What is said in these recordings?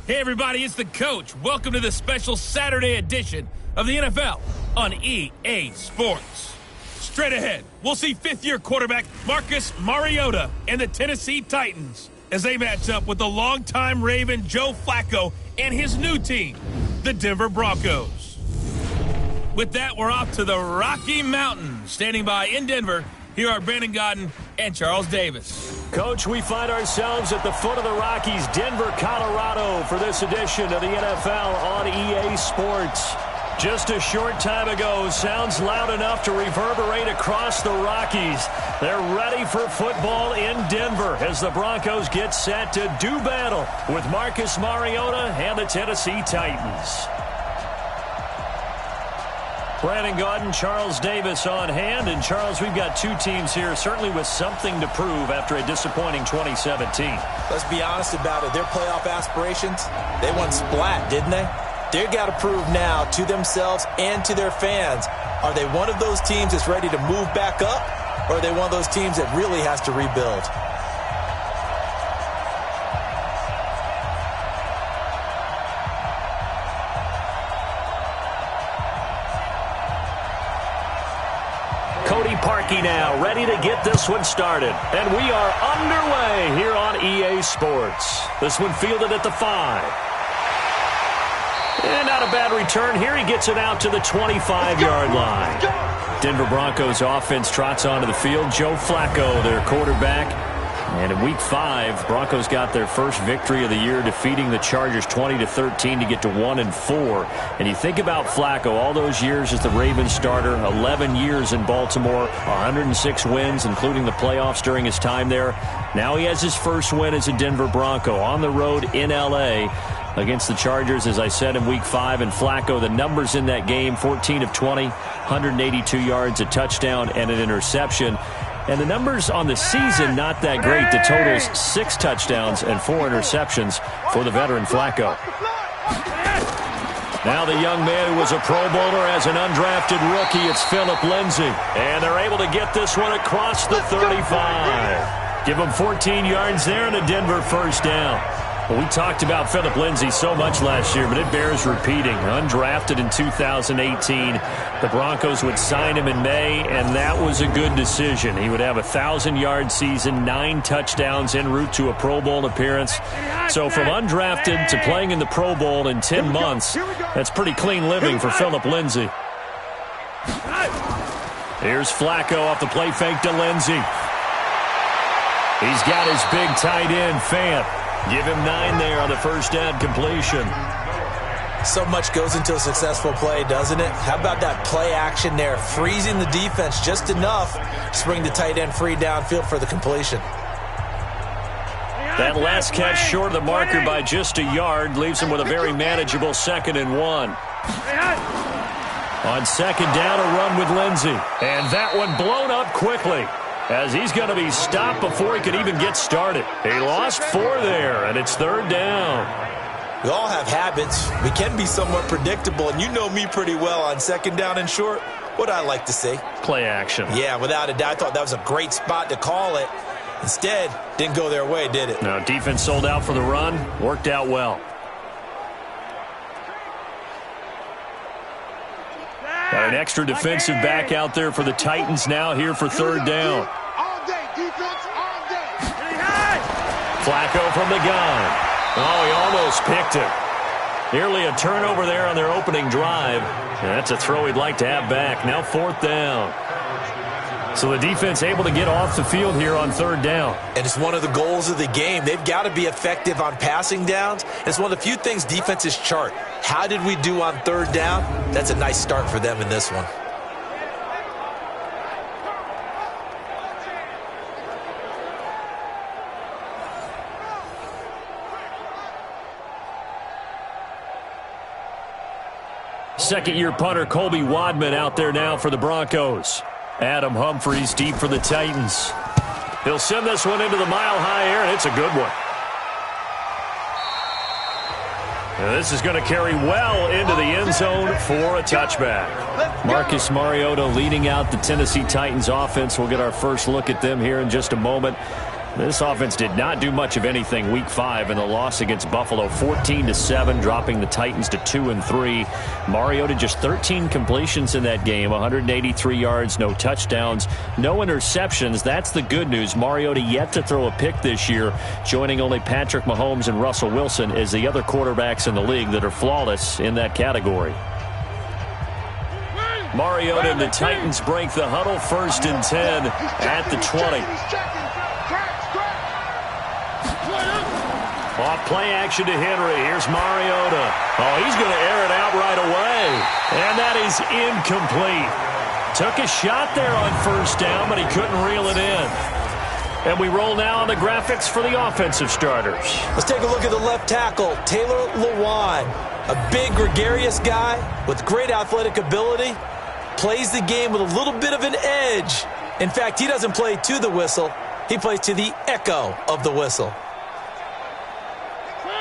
Hey everybody, it's the coach. Welcome to the special Saturday edition of the NFL on EA Sports. Straight ahead, we'll see fifth-year quarterback Marcus Mariota and the Tennessee Titans as they match up with the longtime Raven Joe Flacco and his new team, the Denver Broncos. With that, we're off to the Rocky Mountains. Standing by in Denver, here are Brandon Godden and Charles Davis. Coach, we find ourselves at the foot of the Rockies, Denver, Colorado, for this edition of the NFL on EA Sports. Just a short time ago, sounds loud enough to reverberate across the Rockies. They're ready for football in Denver as the Broncos get set to do battle with Marcus Mariota and the Tennessee Titans. Brandon Gaudin, Charles Davis on hand. And, Charles, we've got two teams here certainly with something to prove after a disappointing 2017. Let's be honest about it. Their playoff aspirations, they went splat, didn't they? They've got to prove now to themselves and to their fans. Are they one of those teams that's ready to move back up, or are they one of those teams that really has to rebuild? Parkey now, ready to get this one started. And we are underway here on EA Sports. This one fielded at the 5. And not a bad return here. He gets it out to the 25-yard line. Denver Broncos offense trots onto the field. Joe Flacco, their quarterback. And in Week 5, Broncos got their first victory of the year, defeating the Chargers 20-13 to get to 1-4. And you think about Flacco, all those years as the Ravens starter, 11 years in Baltimore, 106 wins, including the playoffs during his time there. Now he has his first win as a Denver Bronco on the road in L.A. against the Chargers, as I said, in Week 5. And Flacco, the numbers in that game, 14 of 20, 182 yards, a touchdown, and an interception. And the numbers on the season, not that great. The total's 6 touchdowns and 4 interceptions for the veteran Flacco. Now the young man who was a Pro Bowler as an undrafted rookie, it's Phillip Lindsey. And they're able to get this one across the 35. Give him 14 yards there and a Denver first down. Well, we talked about Phillip Lindsey so much last year, but it bears repeating. Undrafted in 2018. The Broncos would sign him in May, and that was a good decision. He would have a 1,000-yard season, 9 touchdowns en route to a Pro Bowl appearance. So from undrafted to playing in the Pro Bowl in 10 months, that's pretty clean living for Phillip Lindsey. Here's Flacco off the play fake to Lindsey. He's got his big tight end, Fant. Give him 9 there on the first down completion. So much goes into a successful play, doesn't it? How about that play action there, freezing the defense just enough to bring the tight end free downfield for the completion. That last catch short of the marker by just a yard leaves him with a very manageable 2nd and 1. On second down, a run with Lindsey. And that one blown up quickly, as he's going to be stopped before he could even get started. He lost 4 there, and it's 3rd down. We all have habits. We can be somewhat predictable, and you know me pretty well on second down and short. What I like to say? Play action. Yeah, without a doubt. I thought that was a great spot to call it. Instead, didn't go their way, did it? No, defense sold out for the run. Worked out well. Got an extra defensive back out there for the Titans now here for 3rd down. Flacco from the gun. Oh, he almost picked it. Nearly a turnover there on their opening drive. And that's a throw he'd like to have back. Now 4th down. So the defense able to get off the field here on 3rd down. And it's one of the goals of the game. They've got to be effective on passing downs. It's one of the few things defenses chart. How did we do on 3rd down? That's a nice start for them in this one. Second-year punter Colby Wadman out there now for the Broncos. Adam Humphries deep for the Titans. He'll send this one into the mile-high air, and it's a good one. And this is going to carry well into the end zone for a touchback. Marcus Mariota leading out the Tennessee Titans offense. We'll get our first look at them here in just a moment. This offense did not do much of anything week 5 in the loss against Buffalo, 14-7, dropping the Titans to 2-3. Mariota just 13 completions in that game, 183 yards, no touchdowns, no interceptions. That's the good news. Mariota yet to throw a pick this year, joining only Patrick Mahomes and Russell Wilson as the other quarterbacks in the league that are flawless in that category. Mariota and the Titans break the huddle, 1st and 10 at the 20. Off play action to Henry. Here's Mariota. Oh, he's going to air it out right away. And that is incomplete. Took a shot there on 1st down, but he couldn't reel it in. And we roll now on the graphics for the offensive starters. Let's take a look at the left tackle, Taylor Lewan. A big, gregarious guy with great athletic ability. Plays the game with a little bit of an edge. In fact, he doesn't play to the whistle. He plays to the echo of the whistle.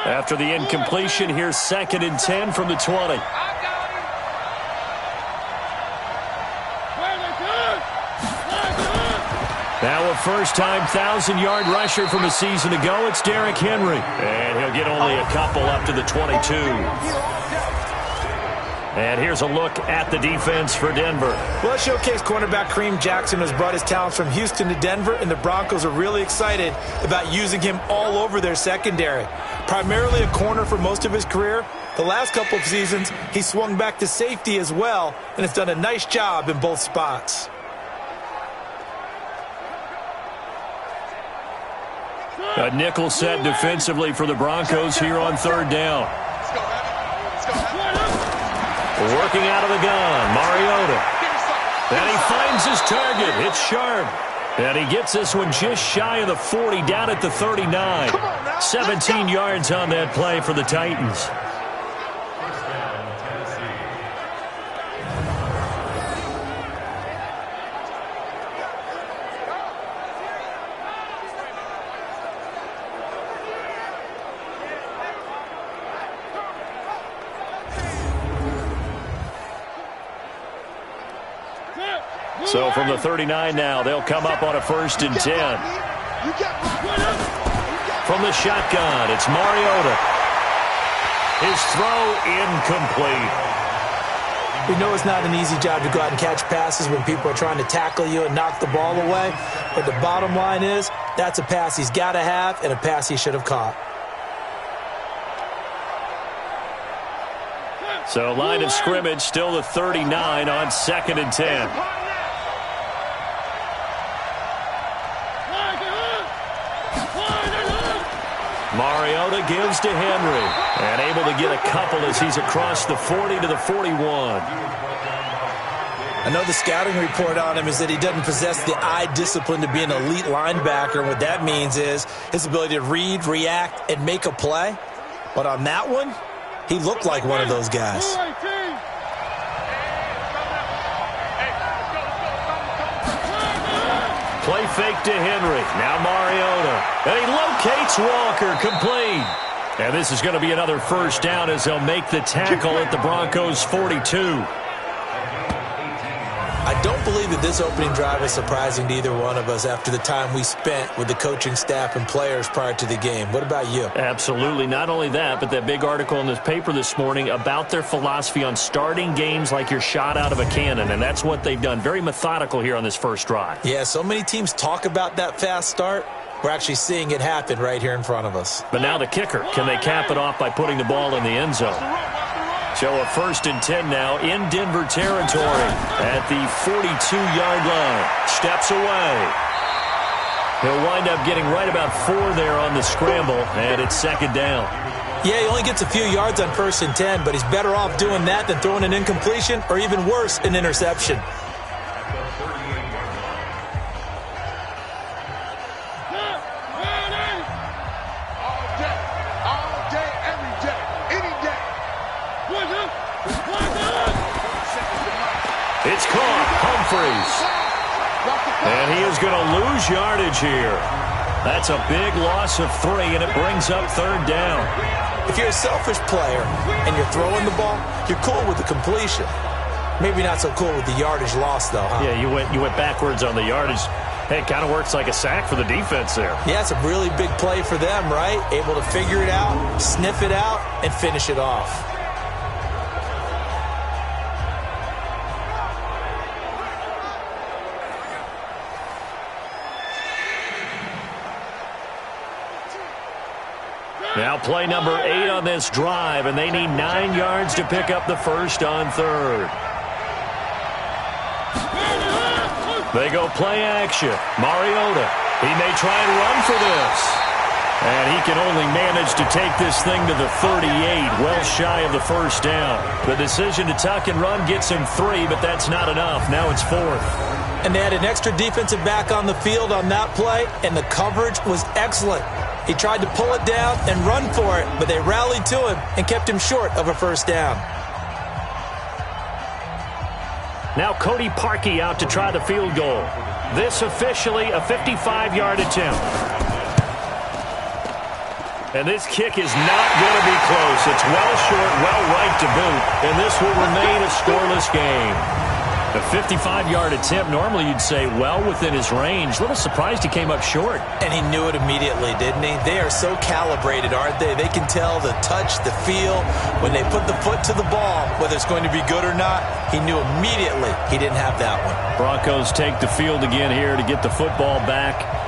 After the incompletion, here's 2nd and 10 from the 20. Now a first-time 1,000-yard rusher from a season ago. It's Derrick Henry. And he'll get only a couple up to the 22. And here's a look at the defense for Denver. Well, showcase cornerback Kareem Jackson has brought his talents from Houston to Denver, and the Broncos are really excited about using him all over their secondary. Primarily a corner for most of his career, the last couple of seasons he swung back to safety as well, and has done a nice job in both spots. A nickel set defensively for the Broncos here on 3rd down. Working out of the gun, Mariota. And he finds his target. It's sharp. And he gets this one just shy of the 40, down at the 39. 17 yards on that play for the Titans. So from the 39 now, they'll come up on a 1st and 10. From the shotgun, it's Mariota. His throw incomplete. We know it's not an easy job to go out and catch passes when people are trying to tackle you and knock the ball away. But the bottom line is, that's a pass he's got to have and a pass he should have caught. So line of scrimmage, still the 39 on 2nd and 10. Mariota gives to Henry, and able to get a couple as he's across the 40 to the 41. I know the scouting report on him is that he doesn't possess the eye discipline to be an elite linebacker, and what that means is his ability to read, react, and make a play. But on that one, he looked like one of those guys. Play fake to Henry. Now Mariota. And he locates Walker, complete. And this is going to be another 1st down as they'll make the tackle at the Broncos' 42. I don't believe that this opening drive is surprising to either one of us after the time we spent with the coaching staff and players prior to the game. What about you? Absolutely. Not only that, but that big article in this paper this morning about their philosophy on starting games like you're shot out of a cannon, and that's what they've done. Very methodical here on this first drive. Yeah, so many teams talk about that fast start. We're actually seeing it happen right here in front of us. But now the kicker. Can they cap it off by putting the ball in the end zone? So a 1st and 10 now in Denver territory at the 42-yard line. Steps away. He'll wind up getting right about 4 there on the scramble, and it's 2nd down. Yeah, he only gets a few yards on 1st and 10, but he's better off doing that than throwing an incompletion or even worse, an interception. It's caught. Humphreys. And he is going to lose yardage here. That's a big loss of 3, and it brings up 3rd down. If you're a selfish player and you're throwing the ball, you're cool with the completion. Maybe not so cool with the yardage loss, though, huh? Yeah, you went backwards on the yardage. Hey, it kind of works like a sack for the defense there. Yeah, it's a really big play for them, right? Able to figure it out, sniff it out, and finish it off. Now play number 8 on this drive, and they need 9 yards to pick up the first on third. They go play action. Mariota, he may try and run for this. And he can only manage to take this thing to the 38, well shy of the first down. The decision to tuck and run gets him 3, but that's not enough. Now it's 4th. And they had an extra defensive back on the field on that play, and the coverage was excellent. He tried to pull it down and run for it, but they rallied to him and kept him short of a first down. Now Cody Parkey out to try the field goal. This officially a 55-yard attempt. And this kick is not going to be close. It's well short, well right to boot, and this will remain a scoreless game. A 55-yard attempt, normally you'd say well within his range. A little surprised he came up short. And he knew it immediately, didn't he? They are so calibrated, aren't they? They can tell the touch, the feel. When they put the foot to the ball, whether it's going to be good or not, he knew immediately he didn't have that one. Broncos take the field again here to get the football back.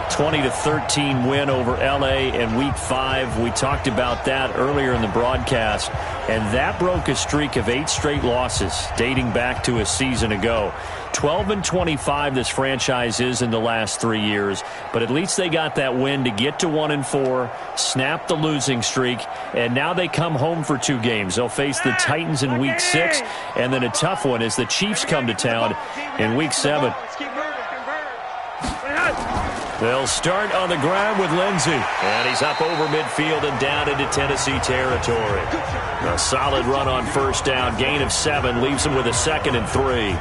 20-13 win over L.A. in Week 5. We talked about that earlier in the broadcast, and that broke a streak of 8 straight losses dating back to a season ago. 12-25 this franchise is in the last 3 years, but at least they got that win to get to 1-4, snap the losing streak, and now they come home for 2 games. They'll face the Titans in Week 6, and then a tough one as the Chiefs come to town in Week 7. They'll start on the ground with Lindsey. And he's up over midfield and down into Tennessee territory. A solid run on first down. Gain of 7 leaves him with a 2nd and 3.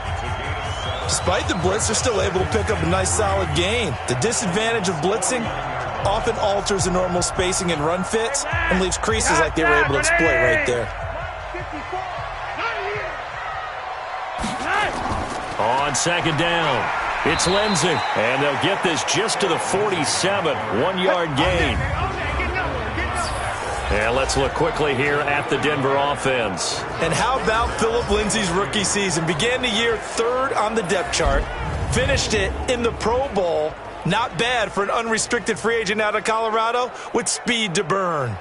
Despite the blitz, they're still able to pick up a nice solid gain. The disadvantage of blitzing often alters the normal spacing and run fits and leaves creases like they were able to exploit right there. On 2nd down, it's Lindsey, and they'll get this just to the 47, 1-yard gain. And let's look quickly here at the Denver offense. And how about Phillip Lindsey's rookie season? Began the year 3rd on the depth chart, finished it in the Pro Bowl. Not bad for an unrestricted free agent out of Colorado with speed to burn.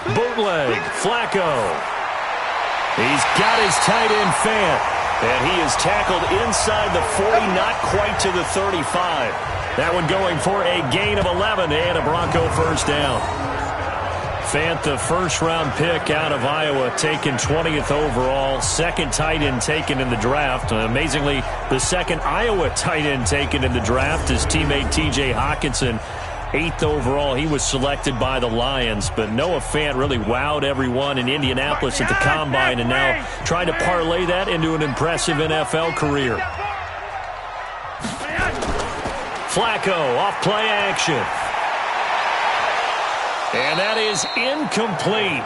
Bootleg, Flacco. He's got his tight end Fant, and he is tackled inside the 40, not quite to the 35. That one going for a gain of 11 and a Bronco first down. Fant, the first-round pick out of Iowa, taken 20th overall, 2nd tight end taken in the draft. Amazingly, the 2nd Iowa tight end taken in the draft, his teammate T.J. Hawkinson, 8th overall. He was selected by the Lions, but Noah Fant really wowed everyone in Indianapolis at the Combine and now trying to parlay that into an impressive NFL career. Flacco off play action. And that is incomplete.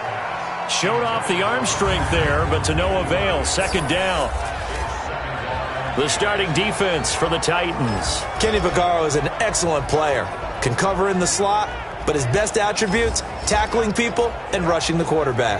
Showed off the arm strength there, but to no avail. 2nd down. The starting defense for the Titans. Kenny Vaccaro is an excellent player. Can cover in the slot, but his best attributes, tackling people and rushing the quarterback.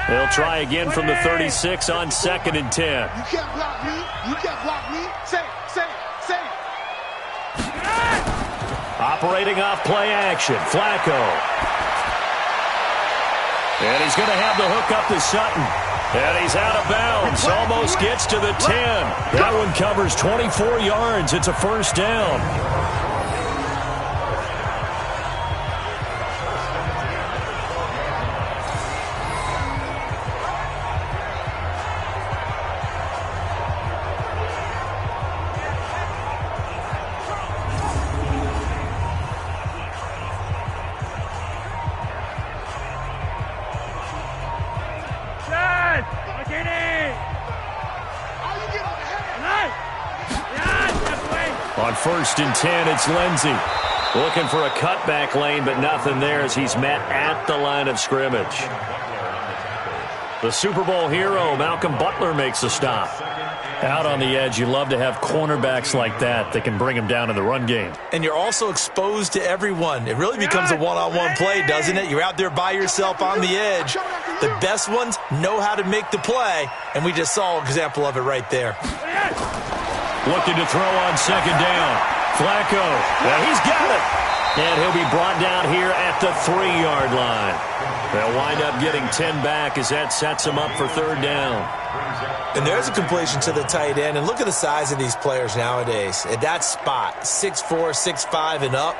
They'll try again from the 36 on 2nd and 10. You can't block me. You can't block me. Say. Operating off play action, Flacco. And he's going to have the hook up to Sutton. And he's out of bounds. Almost gets to the 10. That one covers 24 yards. It's a first down. first and 10. It's Lindsey looking for a cutback lane, but nothing there as he's met at the line of scrimmage. The Super Bowl hero, Malcolm Butler, makes a stop. Out on the edge, you love to have cornerbacks like that can bring him down in the run game. And you're also exposed to everyone. It really becomes a one-on-one play, doesn't it? You're out there by yourself on the edge. The best ones know how to make the play, and we just saw an example of it right there. Looking to throw on second down. Flacco, well, he's got it. And he'll be brought down here at the 3-yard line. They'll wind up getting 10 back as that sets him up for third down. And there's a completion to the tight end. And look at the size of these players nowadays. At that spot, 6'4", 6'5", and up.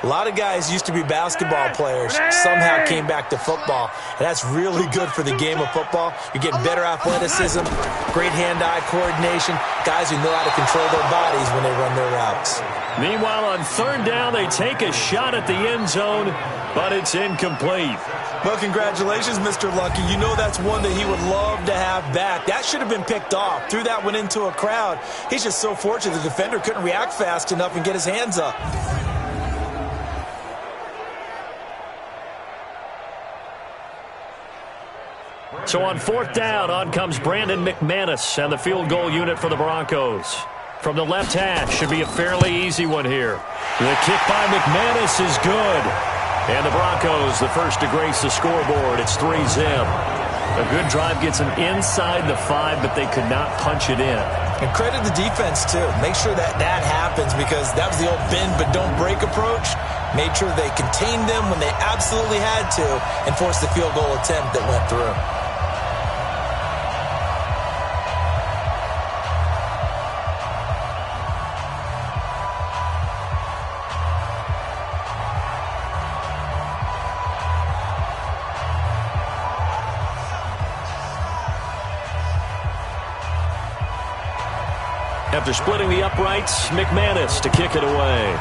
A lot of guys used to be basketball players, somehow came back to football. And that's really good for the game of football. You're getting better athleticism, great hand-eye coordination, guys who know how to control their bodies when they run their routes. Meanwhile, on third down, they take a shot at the end zone, but it's incomplete. Well, congratulations, Mr. Lucky. You know that's one that he would love to have back. That should have been picked off. Threw that one into a crowd. He's just so fortunate the defender couldn't react fast enough and get his hands up. So on fourth down, on comes Brandon McManus and the field goal unit for the Broncos. From the left hash, should be a fairly easy one here. The kick by McManus is good. And the Broncos, the first to grace the scoreboard. It's 3-zip. A good drive gets them inside the 5, but they could not punch it in. And credit the defense, too. Make sure that happens because that was the old bend but don't break approach. Made sure they contained them when they absolutely had to and forced the field goal attempt that went through. After splitting the uprights, McManus to kick it away.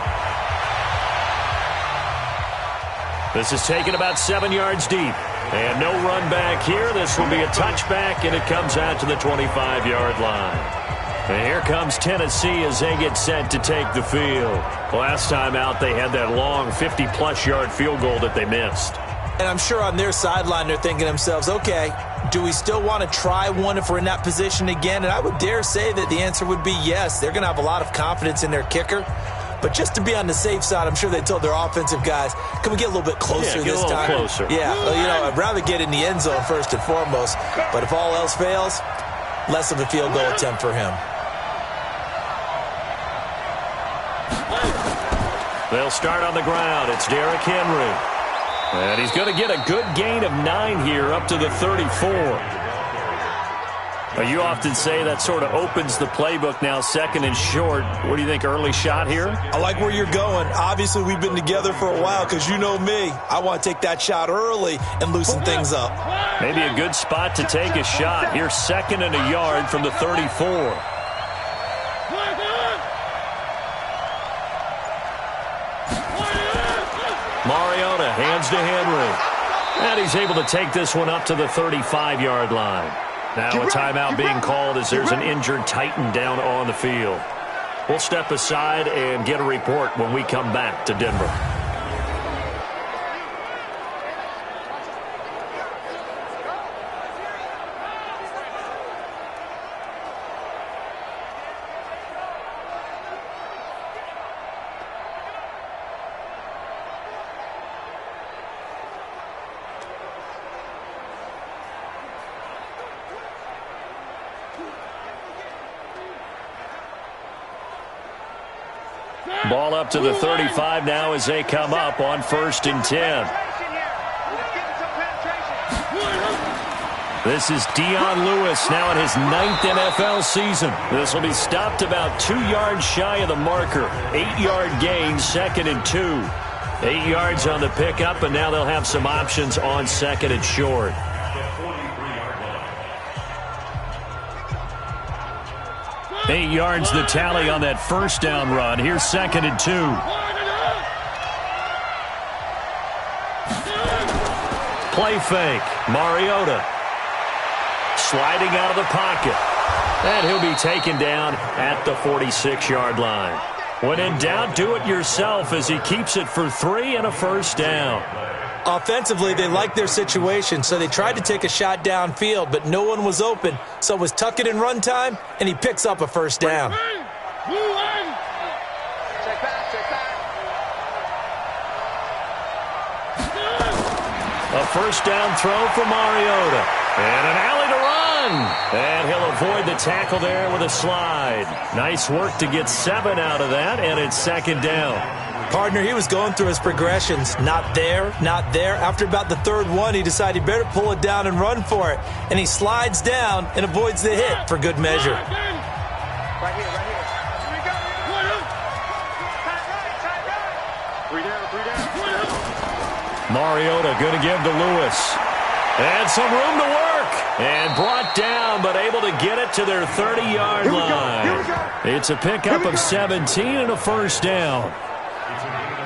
This is taken about 7 yards deep. And no run back here. This will be a touchback, and it comes out to the 25-yard line. And here comes Tennessee as they get set to take the field. Last time out, they had that long 50-plus yard field goal that they missed. And I'm sure on their sideline they're thinking to themselves, okay, do we still want to try one if we're in that position again? And I would dare say that the answer would be yes. They're going to have a lot of confidence in their kicker. But just to be on the safe side, I'm sure they told their offensive guys, can we get a little bit closer this time? Closer. Yeah, well, I'd rather get in the end zone first and foremost. But if all else fails, less of a field goal attempt for him. They'll start on the ground. It's Derrick Henry. And he's going to get a good gain of 9 here up to the 34. You often say that sort of opens the playbook now, second and short. What do you think, early shot here? I like where you're going. Obviously, we've been together for a while because you know me. I want to take that shot early and loosen things up. Maybe a good spot to take a shot. Here's second and a yard from the 34. Mariota hands to Henry. And he's able to take this one up to the 35-yard line. Now a timeout being called as there's an injured Titan down on the field. We'll step aside and get a report when we come back to Denver. Ball up to the 35 now as they come up on 1st and 10. This is Dion Lewis now in his 9th NFL season. This will be stopped about 2 yards shy of the marker. 8-yard gain, 2nd and 2. 8 yards on the pickup, and now they'll have some options on 2nd and short. Eight yards the tally on that first down run. Here's 2nd and 2. Play fake. Mariota sliding out of the pocket. And he'll be taken down at the 46-yard line. When in doubt, do it yourself as he keeps it for 3 and a first down. Offensively, they liked their situation, so they tried to take a shot downfield, but no one was open. So it was tuck it and run time, and he picks up a first down. A first down throw for Mariota. And an alley to run. And he'll avoid the tackle there with a slide. Nice work to get 7 out of that, and it's second down. Partner, he was going through his progressions. Not there, not there. After about the third one, he decided he better pull it down and run for it. And he slides down and avoids the hit for good measure. Right here, right here. Here we go. Three down. Mariota going to give to Lewis. And some room to work. And brought down, but able to get it to their 30-yard line. It's a pickup of 17 and a first down.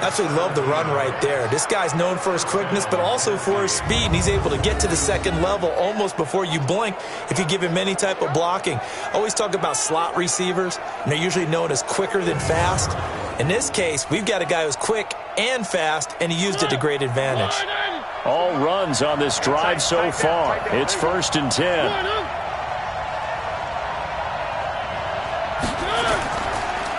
Absolutely love the run right there. This guy's known for his quickness, but also for his speed, and he's able to get to the second level almost before you blink if you give him any type of blocking. I always talk about slot receivers, and they're usually known as quicker than fast. In this case, we've got a guy who's quick and fast, and he used it to great advantage. All runs on this drive so far. It's 1st and 10.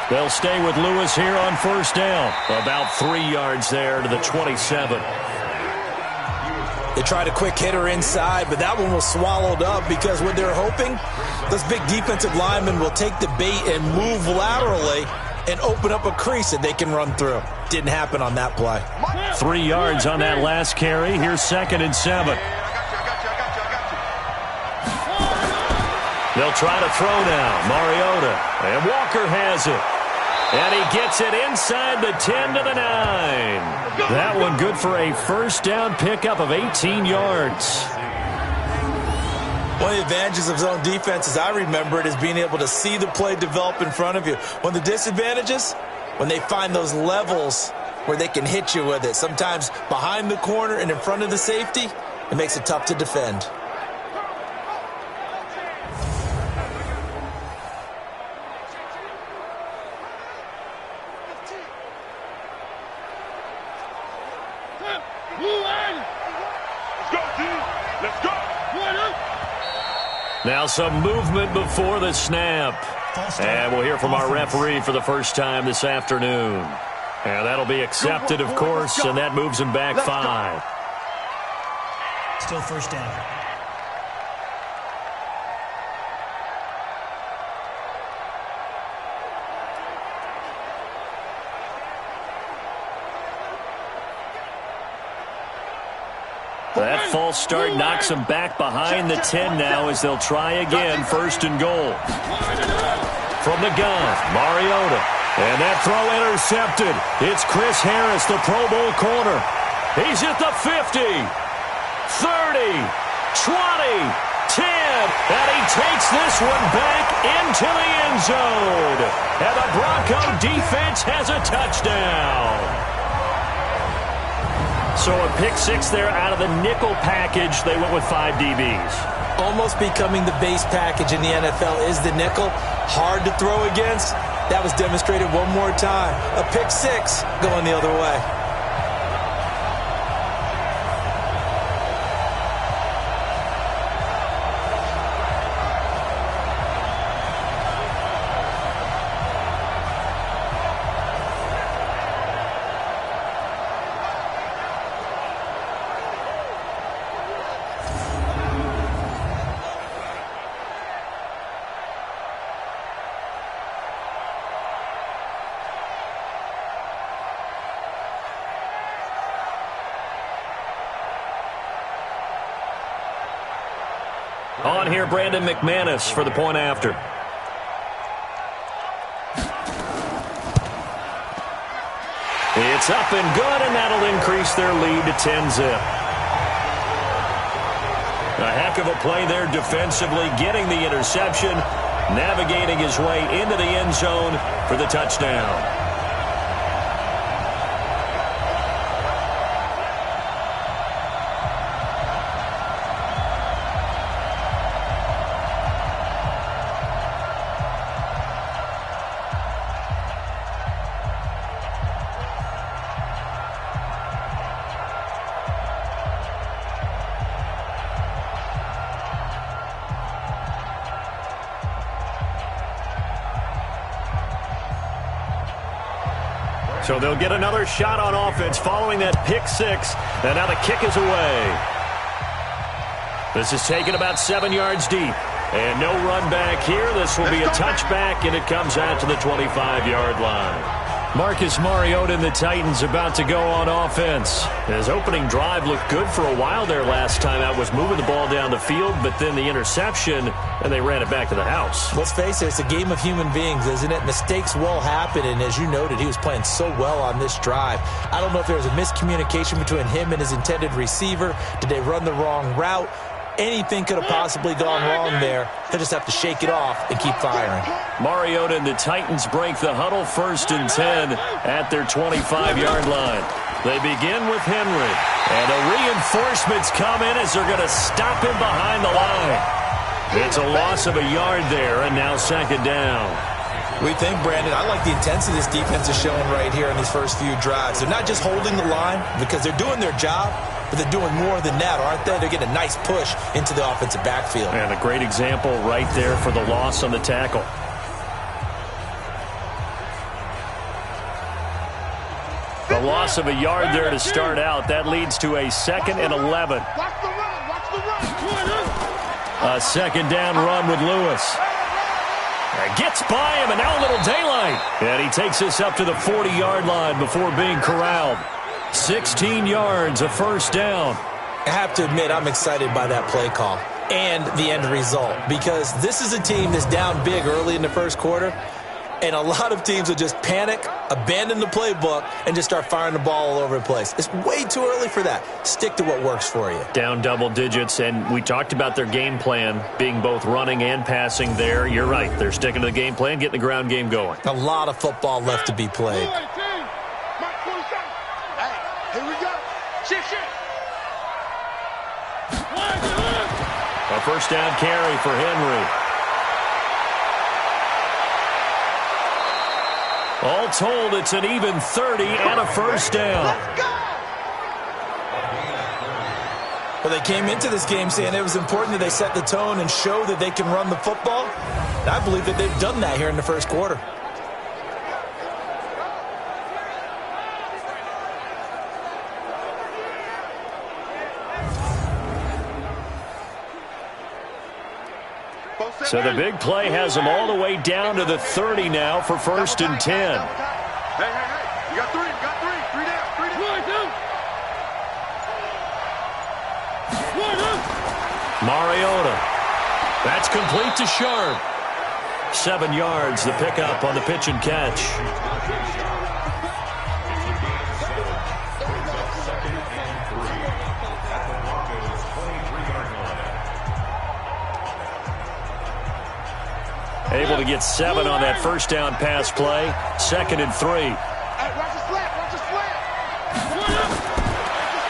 They'll stay with Lewis here on first down. About 3 yards there to the 27. They tried a quick hitter inside, but that one was swallowed up because what they're hoping, those big defensive linemen will take the bait and move laterally and open up a crease that they can run through. Didn't happen on that play. 3 yards on that last carry. Here's 2nd and 7. They'll try to throw now. Mariota. And Walker has it. And he gets it inside the 10 to the 9. That one good for a first down pickup of 18 yards. One of the advantages of zone defense, as I remember it, is being able to see the play develop in front of you. One of the disadvantages, when they find those levels where they can hit you with it, sometimes behind the corner and in front of the safety, it makes it tough to defend. Now some movement before the snap. And we'll hear from our referee for the first time this afternoon. And that'll be accepted, of course, and that moves him back 5. Still first down. That false start knocks them back behind the 10 now as they'll try again, 1st and goal. From the gun, Mariota. And that throw intercepted. It's Chris Harris, the Pro Bowl corner. He's at the 50, 30, 20, 10. And he takes this one back into the end zone. And the Bronco defense has a touchdown. So a pick 6 there out of the nickel package. They went with 5 DBs. Almost becoming the base package in the NFL is the nickel. Hard to throw against. That was demonstrated one more time. A pick 6 going the other way. On here, Brandon McManus for the point after. It's up and good, and that'll increase their lead to 10-zip. A heck of a play there defensively, getting the interception, navigating his way into the end zone for the touchdown. So they'll get another shot on offense following that pick six. And now the kick is away. This is taken about 7 yards deep. And no run back here. This will be a touchback, and it comes out to the 25-yard line. Marcus Mariota and the Titans about to go on offense. His opening drive looked good for a while there last time out, was moving the ball down the field, but then the interception, and they ran it back to the house. Let's face it, it's a game of human beings, isn't it? Mistakes will happen, and as you noted, he was playing so well on this drive. I don't know if there was a miscommunication between him and his intended receiver. Did they run the wrong route? Anything could have possibly gone wrong there. He'll just have to shake it off and keep firing. Mariota and the Titans break the huddle, 1st and 10 at their 25-yard line. They begin with Henry, and the reinforcements come in as they're going to stop him behind the line. It's a loss of a yard there, and now 2nd down. We think, Brandon, I like the intensity this defense is showing right here in these first few drives. They're not just holding the line because they're doing their job, but they're doing more than that, aren't they? They're getting a nice push into the offensive backfield. And a great example right there for the loss on the tackle. The loss of a yard there to start out. That leads to a 2nd and 11. A 2nd down run with Lewis. Gets by him, and now a little daylight. And he takes us up to the 40-yard line before being corralled. 16 yards, a 1st down. I have to admit, I'm excited by that play call and the end result, because this is a team that's down big early in the first quarter, and a lot of teams will just panic, abandon the playbook, and just start firing the ball all over the place. It's way too early for that. Stick to what works for you. Down double digits, and we talked about their game plan being both running and passing there. You're right. They're sticking to the game plan, getting the ground game going. A lot of football left to be played. A 1st down carry for Henry. All told, it's an even 30 and a 1st down. Well, they came into this game saying it was important that they set the tone and show that they can run the football. And I believe that they've done that here in the first quarter. So the big play has them all the way down to the 30 now for 1st and 10. Hey, you got three, three down. Mariota. That's complete to Sharp. 7 yards, the pickup on the pitch and catch. Able to get 7 on that 1st down pass play. 2nd and 3. Watch the slant.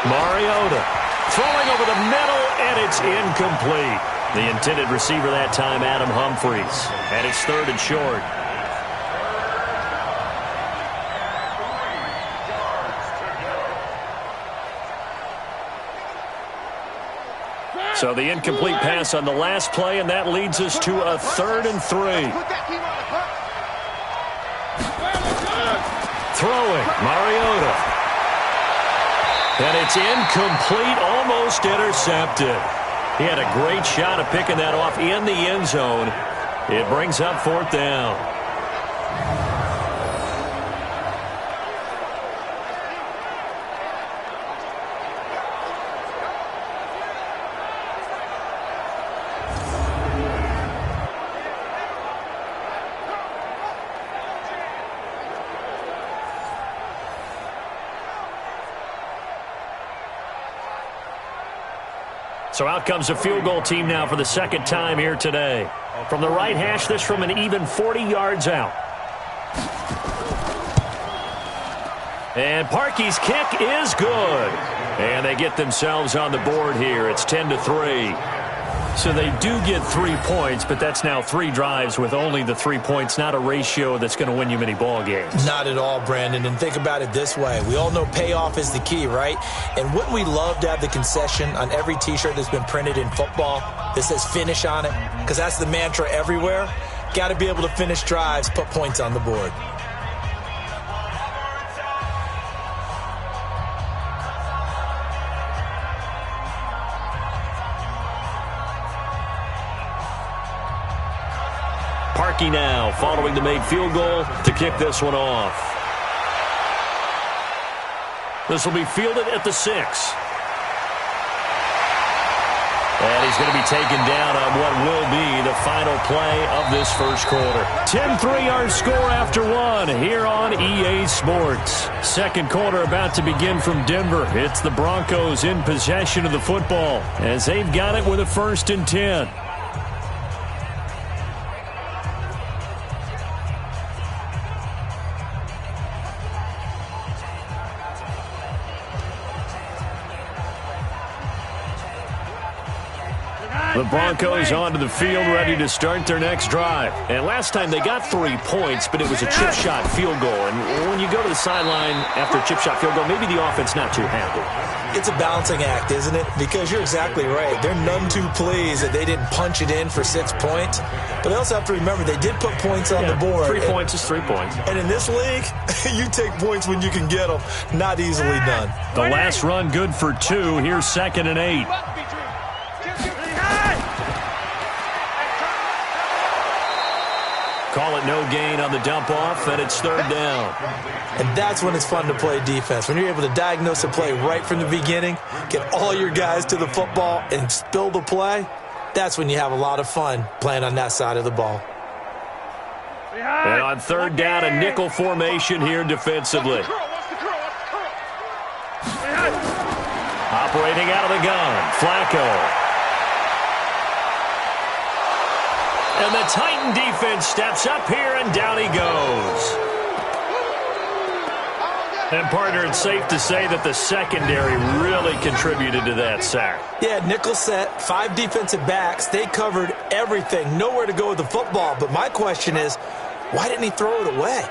Mariota throwing over the middle, and it's incomplete. The intended receiver that time, Adam Humphries. And it's 3rd and short. So the incomplete pass on the last play, and that leads us to a 3rd and 3. Throwing, Mariota. And it's incomplete, almost intercepted. He had a great shot at picking that off in the end zone. It brings up 4th down. So out comes a field goal team now for the 2nd time here today. From the right hash, this from an even 40 yards out. And Parkey's kick is good. And they get themselves on the board here. It's 10-3. So they do get 3 points, but that's now 3 drives with only the 3 points, not a ratio that's going to win you many ball games. Not at all, Brandon. And think about it this way. We all know payoff is the key, right? And wouldn't we love to have the concession on every T-shirt that's been printed in football that says finish on it? Because that's the mantra everywhere. Got to be able to finish drives, put points on the board. Parkey now following the made field goal to kick this one off. This will be fielded at the 6. And he's going to be taken down on what will be the final play of this first quarter. 10-3 our score after one here on EA Sports. Second quarter about to begin from Denver. It's the Broncos in possession of the football as they've got it with a 1st and 10. The Broncos onto the field ready to start their next drive. And last time they got 3 points, but it was a chip shot field goal. And when you go to the sideline after a chip shot field goal, maybe the offense not too happy. It's a balancing act, isn't it? Because you're exactly right. They're none too pleased that they didn't punch it in for 6 points. But they also have to remember they did put points on the board. 3 points is 3 points. And in this league, you take points when you can get them. Not easily done. The last run good for 2. Here's 2nd and 8. Call it no gain on the dump off, and it's 3rd down. And that's when it's fun to play defense. When you're able to diagnose a play right from the beginning, get all your guys to the football, and spill the play, that's when you have a lot of fun playing on that side of the ball. And on 3rd down, a nickel formation here defensively. Operating out of the gun, Flacco. And the Titan defense steps up here, and down he goes. And, partner, it's safe to say that the secondary really contributed to that sack. Yeah, nickel set, 5 defensive backs. They covered everything, nowhere to go with the football. But my question is, why didn't he throw it away?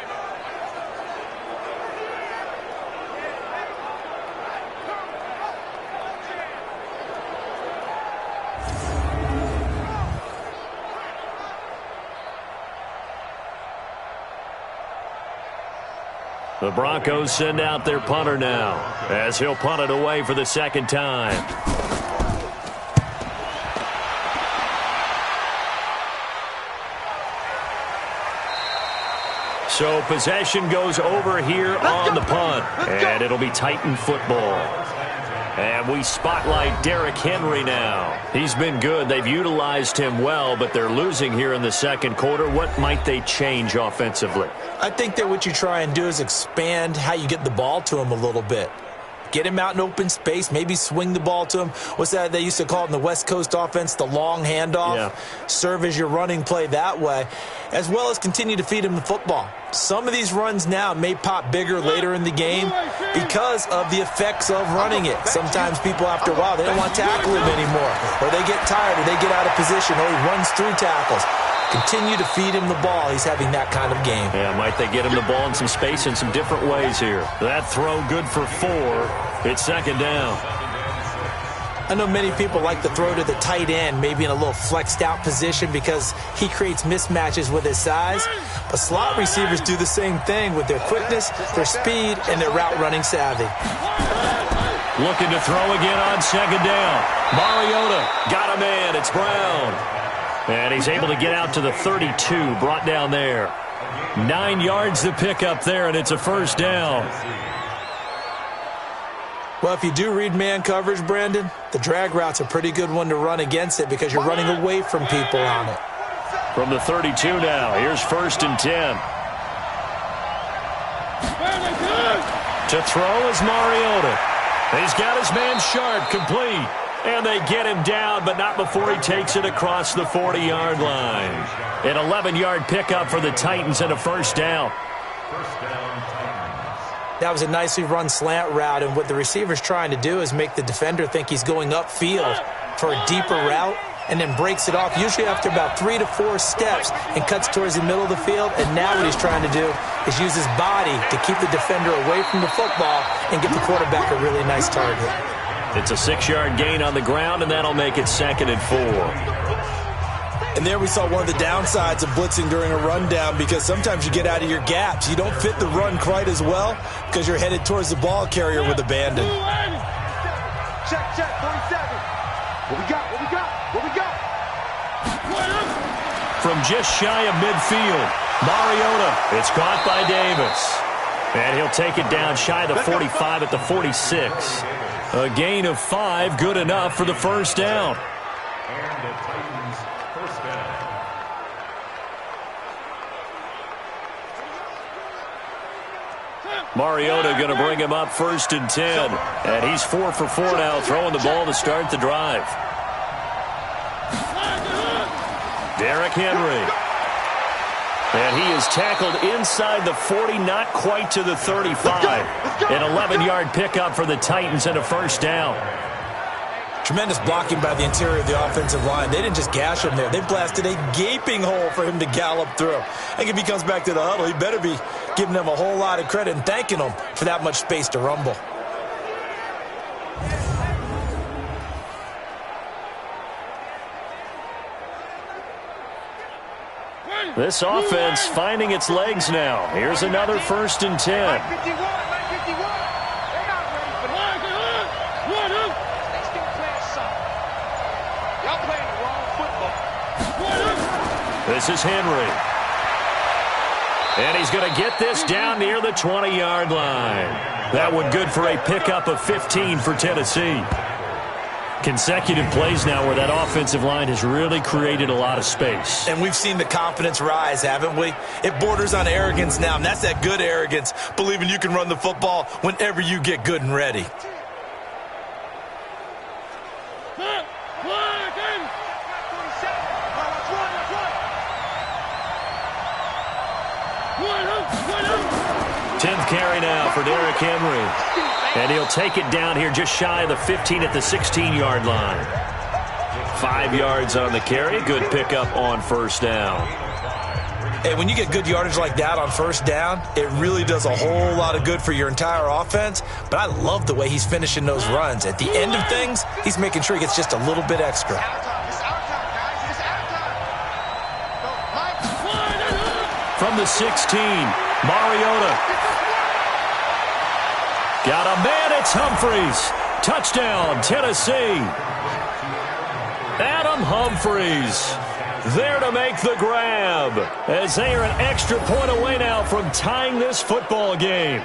The Broncos send out their punter now as he'll punt it away for the 2nd time. So possession goes over here on the punt, and it'll be Titan football. And we spotlight Derrick Henry now. He's been good. They've utilized him well, but they're losing here in the 2nd quarter. What might they change offensively? I think that what you try and do is expand how you get the ball to him a little bit. Get him out in open space, maybe swing the ball to him. What's that they used to call it in the West Coast offense, the long handoff? Yeah. Serve as your running play that way, as well as continue to feed him the football. Some of these runs now may pop bigger later in the game because of the effects of running it. Sometimes people, after a while, they don't want to tackle him anymore, or they get tired, or they get out of position, or he runs through tackles. Continue to feed him the ball. He's having that kind of game. Yeah, might they get him the ball in some space in some different ways here. That throw good for 4. It's 2nd down. I know many people like to throw to the tight end, maybe in a little flexed out position because he creates mismatches with his size. But slot receivers do the same thing with their quickness, their speed, and their route running savvy. Looking to throw again on 2nd down. Mariota got a man. It's Brown. And he's able to get out to the 32, brought down there. 9 yards to pick up there, and it's a 1st down. Well, if you do read man coverage, Brandon, the drag route's a pretty good one to run against it because you're running away from people on it. From the 32 now, here's 1st and 10. To throw is Mariota. He's got his man Sharp, complete. And they get him down, but not before he takes it across the 40-yard line. An 11-yard pickup for the Titans and a 1st down. That was a nicely run slant route, and what the receiver's trying to do is make the defender think he's going upfield for a deeper route and then breaks it off, usually after about 3 to 4 steps, and cuts towards the middle of the field. And now what he's trying to do is use his body to keep the defender away from the football and give the quarterback a really nice target. It's a 6-yard gain on the ground, and that'll make it 2nd and 4. And there we saw one of the downsides of blitzing during a rundown, because sometimes you get out of your gaps. You don't fit the run quite as well because you're headed towards the ball carrier with abandon. Check, 47. What we got? from just shy of midfield. Mariota, it's caught by Davis. And he'll take it down shy of the 45 at the 46. A gain of 5, good enough for the first down. And the Titans first down. Mariota going to bring him up 1st and 10. And he's 4 for 4 now, throwing the ball to start the drive. Derrick Henry. And he is tackled inside the 40, not quite to the 35. An 11-yard pickup for the Titans and a first down. Tremendous blocking by the interior of the offensive line. They didn't just gash him there. They blasted a gaping hole for him to gallop through. I think if he comes back to the huddle, he better be giving them a whole lot of credit and thanking them for that much space to rumble. This offense finding its legs now. Here's another 1st and 10. This is Henry. And he's going to get this down near the 20-yard line. That one good for a pickup of 15 for Tennessee. Consecutive plays now where that offensive line has really created a lot of space. And we've seen the confidence rise, haven't we? It borders on arrogance now, and that's that good arrogance, believing you can run the football whenever you get good and ready. Tenth carry now for Derrick Henry. And he'll take it down here just shy of the 15 at the 16-yard line. 5 yards on the carry. Good pickup on first down. Hey, when you get good yardage like that on first down, it really does a whole lot of good for your entire offense. But I love the way he's finishing those runs. At the end of things, he's making sure he gets just a little bit extra. From the 16, Mariota. Got a man, it's Humphries. Touchdown, Tennessee. Adam Humphries there to make the grab as they are an extra point away now from tying this football game.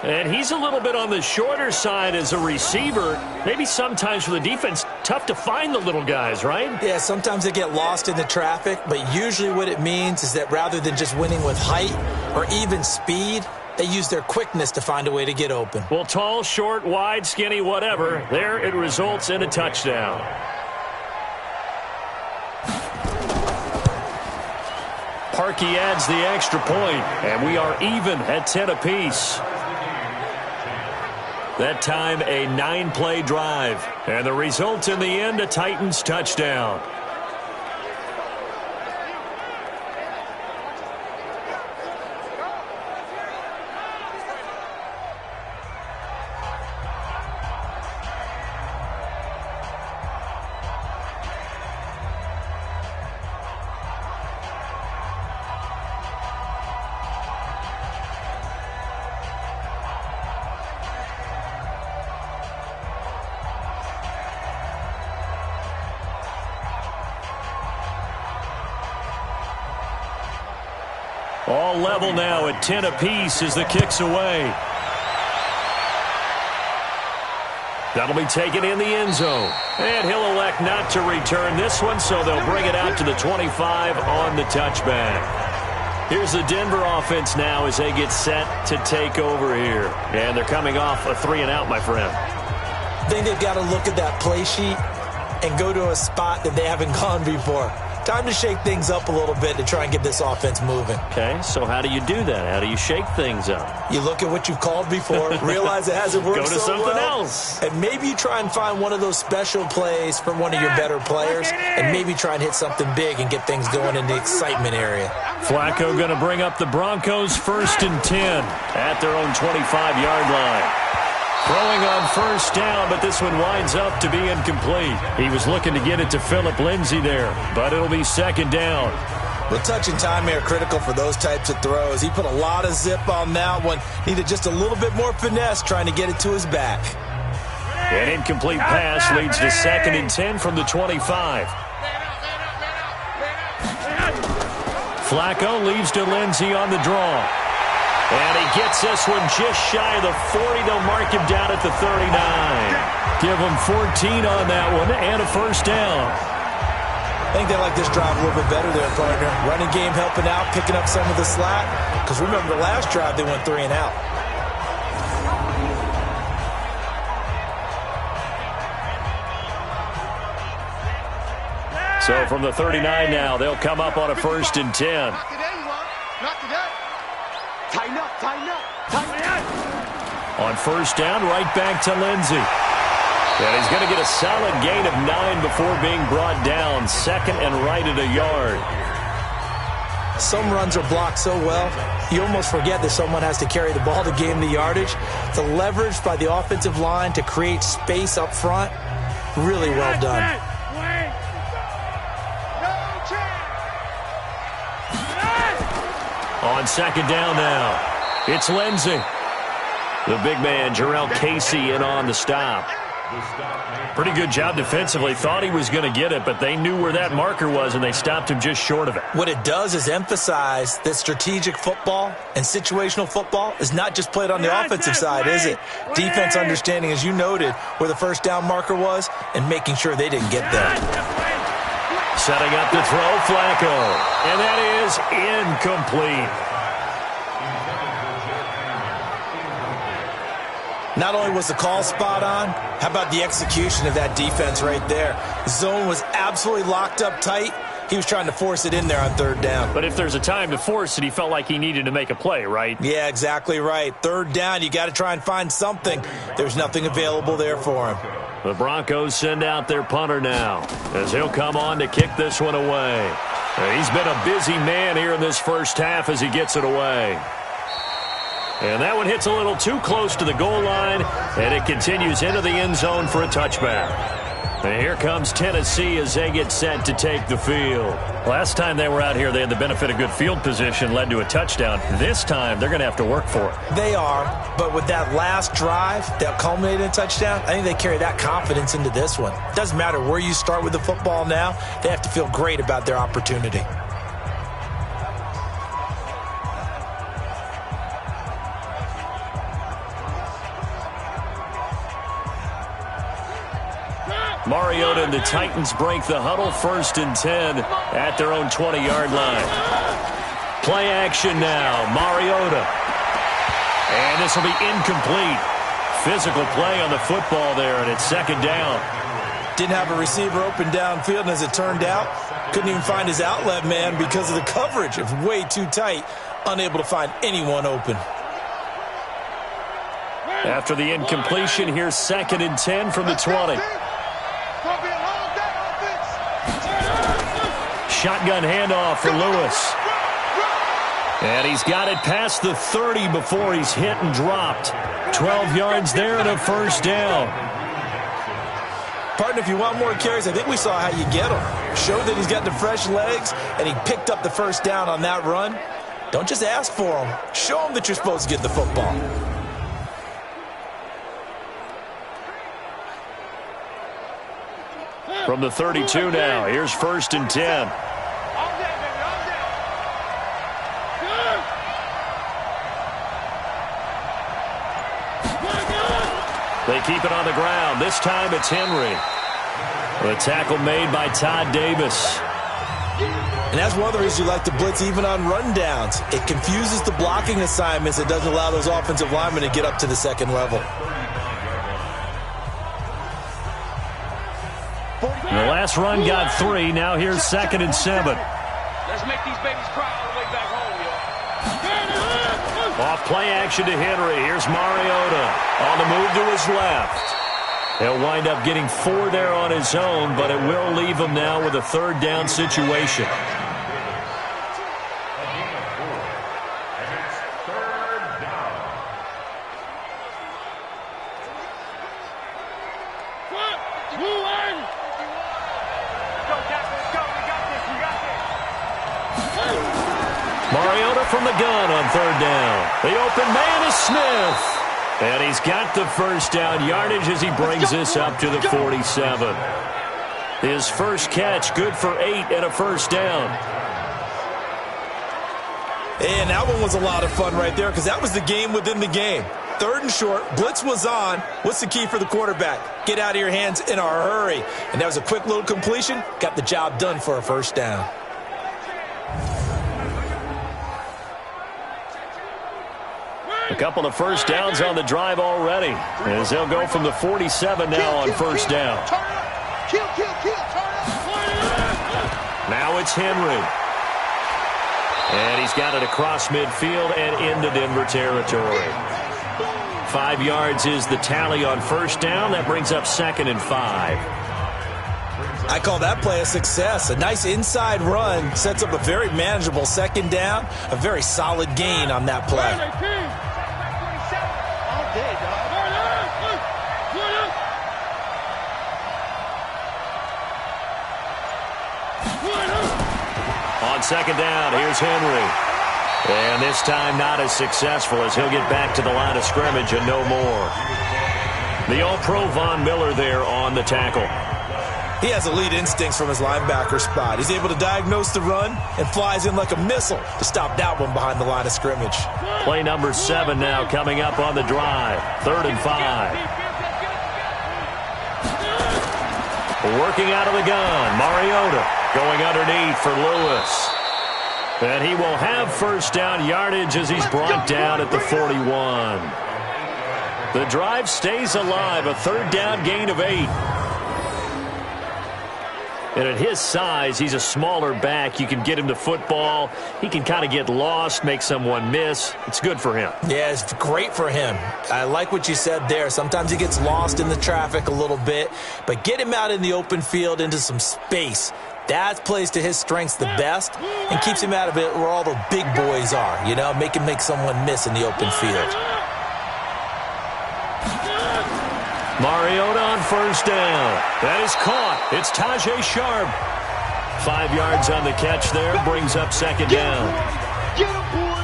And he's a little bit on the shorter side as a receiver. Maybe sometimes for the defense, tough to find the little guys, right? Yeah, sometimes they get lost in the traffic, but usually what it means is that rather than just winning with height or even speed, they use their quickness to find a way to get open. Well, tall, short, wide, skinny, whatever. There it results in a touchdown. Parkey adds the extra point, and we are even at 10 apiece. That time a 9-play drive, and the result in the end, a Titans touchdown. All level now at 10 apiece as the kick's away. That'll be taken in the end zone. And he'll elect not to return this one, so they'll bring it out to the 25 on the touchback. Here's the Denver offense now as they get set to take over here. And they're coming off a 3-and-out, my friend. I think they've got to look at that play sheet and go to a spot that they haven't gone before. Time to shake things up a little bit to try and get this offense moving. Okay, so how do you do that? How do you shake things up? You look at what you've called before, realize it hasn't worked Go to so something well, else. and maybe you try and find one of those special plays from one of your better players, and maybe try and hit something big and get things going in the excitement area. Flacco going to bring up the Broncos 1st and 10 at their own 25-yard line. Throwing on first down, but this one winds up to be incomplete. He was looking to get it to Phillip Lindsey there, but it'll be 2nd down. The touch and time are critical for those types of throws. He put a lot of zip on that one. Needed just a little bit more finesse trying to get it to his back. An incomplete pass leads to 2nd and 10 from the 25. Flacco leaves to Lindsey on the draw. And he gets this one just shy of the 40. They'll mark him down at the 39. Give him 14 on that one and a first down. I think they like this drive a little bit better there, partner. Running game helping out, picking up some of the slack. Because remember, the last drive they went 3 and out. So from the 39 now, they'll come up on a 1st and 10. Tighten up, tighten up, tighten up. On 1st down, right back to Lindsey. And he's going to get a solid gain of 9 before being brought down. 2nd and right at a yard. Some runs are blocked so well, you almost forget that someone has to carry the ball to gain the yardage. The leverage by the offensive line to create space up front, really well done. On 2nd down now, it's Lindsey. The big man, Jarrell Casey, in on the stop. Pretty good job defensively. Thought he was going to get it, but they knew where that marker was, and they stopped him just short of it. What it does is emphasize that strategic football and situational football is not just played on the offensive side, is it? Defense understanding, as you noted, where the 1st down marker was and making sure they didn't get there. Setting up to throw, Flacco. And that is incomplete. Not only was the call spot on, how about the execution of that defense right there? Zone was absolutely locked up tight. He was trying to force it in there on 3rd down. But if there's a time to force it, he felt like he needed to make a play, right? Yeah, exactly right. 3rd down, you got to try and find something. There's nothing available there for him. The Broncos send out their punter now as he'll come on to kick this one away. He's been a busy man here in this 1st half as he gets it away. And that one hits a little too close to the goal line, and it continues into the end zone for a touchback. And here comes Tennessee as they get set to take the field. Last time they were out here, they had the benefit of good field position, led to a touchdown. This time, they're going to have to work for it. They are, but with that last drive that culminated in a touchdown, I think they carry that confidence into this one. It doesn't matter where you start with the football now, they have to feel great about their opportunity. Mariota and the Titans break the huddle. 1st and 10 at their own 20-yard line. Play action now. Mariota. And this will be incomplete. Physical play on the football there, and it's 2nd down. Didn't have a receiver open downfield, and as it turned out, couldn't even find his outlet man because of the coverage. It was way too tight, unable to find anyone open. After the incompletion, here's 2nd and 10 from the 20. Shotgun handoff for Lewis. And he's got it past the 30 before he's hit and dropped. 12 yards there and a 1st down. Partner, if you want more carries, I think we saw how you get him. Showed that he's got the fresh legs, and he picked up the 1st down on that run. Don't just ask for him. Show him that you're supposed to get the football. From the 32 now, here's 1st and 10. They keep it on the ground. This time it's Henry. The tackle made by Todd Davis. And that's one of the reasons you like to blitz even on rundowns. It confuses the blocking assignments. It doesn't allow those offensive linemen to get up to the 2nd level. The last run got 3. Now here's 2nd and 7. Let's make these babies cry all the way back home, yo. Off play action to Henry. Here's Mariota on the move to his left. He'll wind up getting 4 there on his own, but it will leave him now with a 3rd down situation. Mariota from the gun on 3rd down. The open man is Smith. And he's got the 1st down yardage as he brings this up to the 47. His first catch, good for 8 and a 1st down. And that one was a lot of fun right there because that was the game within the game. 3rd and short, blitz was on. What's the key for the quarterback? Get out of your hands in a hurry. And that was a quick little completion. Got the job done for a first down. A couple of first downs on the drive already, as they'll go from the 47 now on first down. Now it's Henry. And he's got it across midfield and into Denver territory. 5 yards is the tally on first down. That brings up 2nd and 5. I call that play a success. A nice inside run sets up a very manageable 2nd down. A very solid gain on that play. On 2nd down, here's Henry. And this time not as successful as he'll get back to the line of scrimmage and no more. The All-Pro Von Miller there on the tackle. He has elite instincts from his linebacker spot. He's able to diagnose the run and flies in like a missile to stop that one behind the line of scrimmage. Play number 7 now coming up on the drive. 3rd and 5. Working out of the gun, Mariota going underneath for Lewis. And he will have first down yardage as he's brought down at the 41. The drive stays alive, a 3rd down gain of 8. And at his size, he's a smaller back. You can get him to football. He can kind of get lost, make someone miss. It's good for him. Yeah, it's great for him. I like what you said there. Sometimes he gets lost in the traffic a little bit, but get him out in the open field into some space. That plays to his strengths the best and keeps him out of it where all the big boys are, you know, make someone miss in the open field. Mariota on first down. That is caught. It's Tajay Sharp. 5 yards on the catch there. Brings up 2nd down. Get him, boys!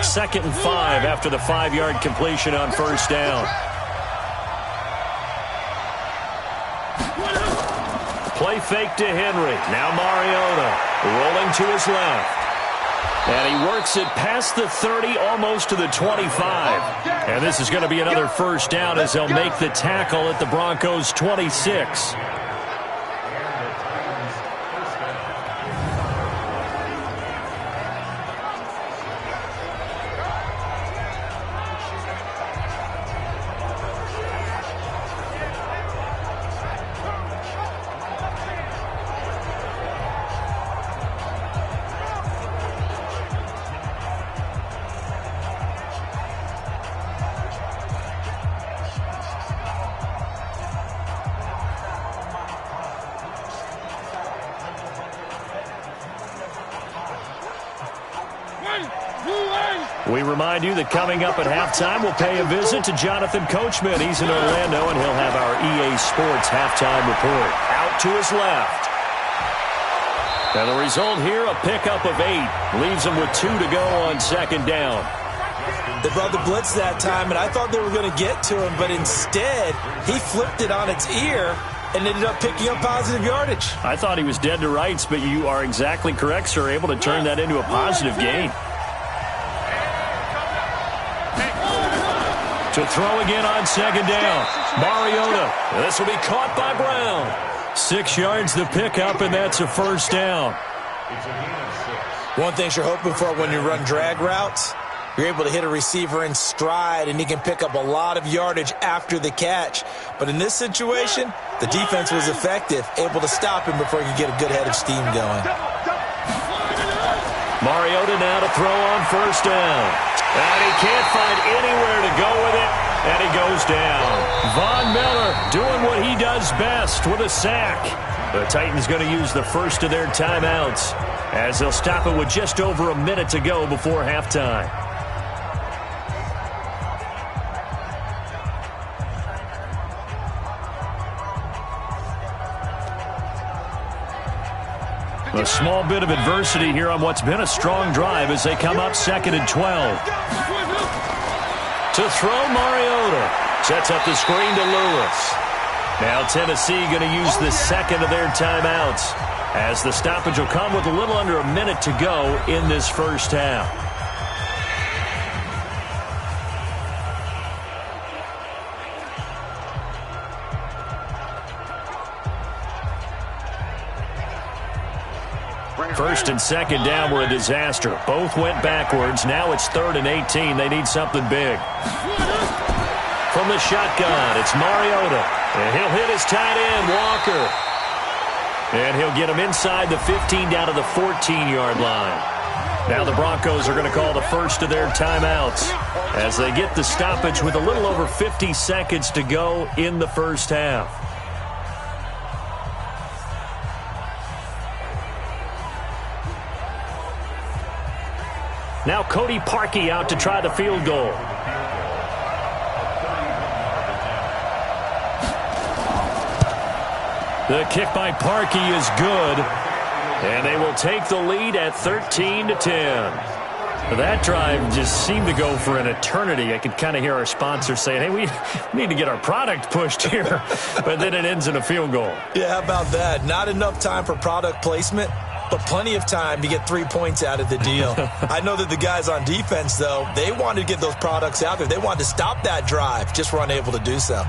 Second and 5 after the 5-yard completion on first down. Play fake to Henry. Now Mariota rolling to his left. And he works it past the 30, almost to the 25. And this is going to be another first down as they'll make the tackle at the Broncos' 26. We remind you that coming up at halftime, we'll pay a visit to Jonathan Coachman. He's in Orlando, and he'll have our EA Sports halftime report. Out to his left. And the result here, a pickup of 8. Leaves him with 2 to go on 2nd down. They brought the blitz that time, and I thought they were going to get to him, but instead, he flipped it on its ear and ended up picking up positive yardage. I thought he was dead to rights, but you are exactly correct, sir. Able to turn that into a positive gain. To throw again on 2nd down. Mariota. This will be caught by Brown. 6 yards the pickup, and that's a first down. One thing you're hoping for when you run drag routes, you're able to hit a receiver in stride, and he can pick up a lot of yardage after the catch. But in this situation, the defense was effective, able to stop him before he could get a good head of steam going. Mariota now to throw on first down. And he can't find anywhere to go with it, and he goes down. Von Miller doing what he does best with a sack. The Titans going to use the first of their timeouts as they'll stop it with just over a minute to go before halftime. A small bit of adversity here on what's been a strong drive as they come up 2nd and 12. To throw, Mariota. Sets up the screen to Lewis. Now Tennessee going to use the second of their timeouts, as the stoppage will come with a little under a minute to go in this first half. First and second down were a disaster. Both went backwards. Now it's 3rd and 18. They need something big. From the shotgun, it's Mariota. And he'll hit his tight end, Walker. And he'll get him inside the 15 down to the 14-yard line. Now the Broncos are going to call the first of their timeouts as they get the stoppage with a little over 50 seconds to go in the first half. Now Cody Parkey out to try the field goal. The kick by Parkey is good, and they will take the lead at 13-10. That drive just seemed to go for an eternity. I could kind of hear our sponsors saying, hey, we need to get our product pushed here, but then it ends in a field goal. Yeah, how about that? Not enough time for product placement, but plenty of time to get 3 points out of the deal. I know that the guys on defense, though, they wanted to get those products out there. They wanted to stop that drive, just were unable to do so.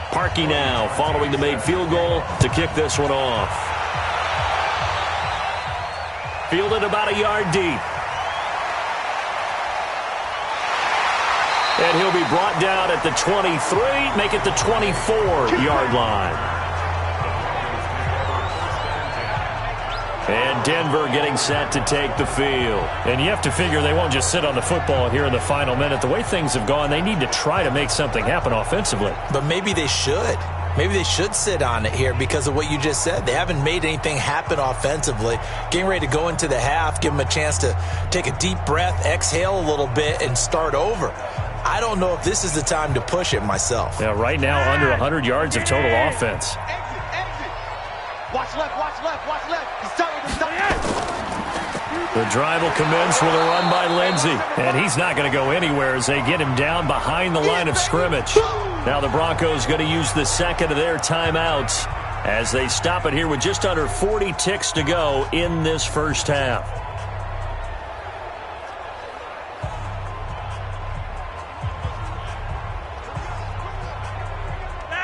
Parkey now following the made field goal to kick this one off. Fielded about a yard deep. And he'll be brought down at the 23, make it the 24-yard line. And Denver getting set to take the field. And you have to figure they won't just sit on the football here in the final minute. The way things have gone, they need to try to make something happen offensively. But maybe they should. Maybe they should sit on it here because of what you just said. They haven't made anything happen offensively. Getting ready to go into the half, give them a chance to take a deep breath, exhale a little bit, and start over. I don't know if this is the time to push it myself. Yeah, right now under 100 yards of total offense. Watch left, watch left, watch left. The drive will commence with a run by Lindsey. And he's not going to go anywhere as they get him down behind the line of scrimmage. Now the Broncos going to use the second of their timeouts as they stop it here with just under 40 ticks to go in this first half.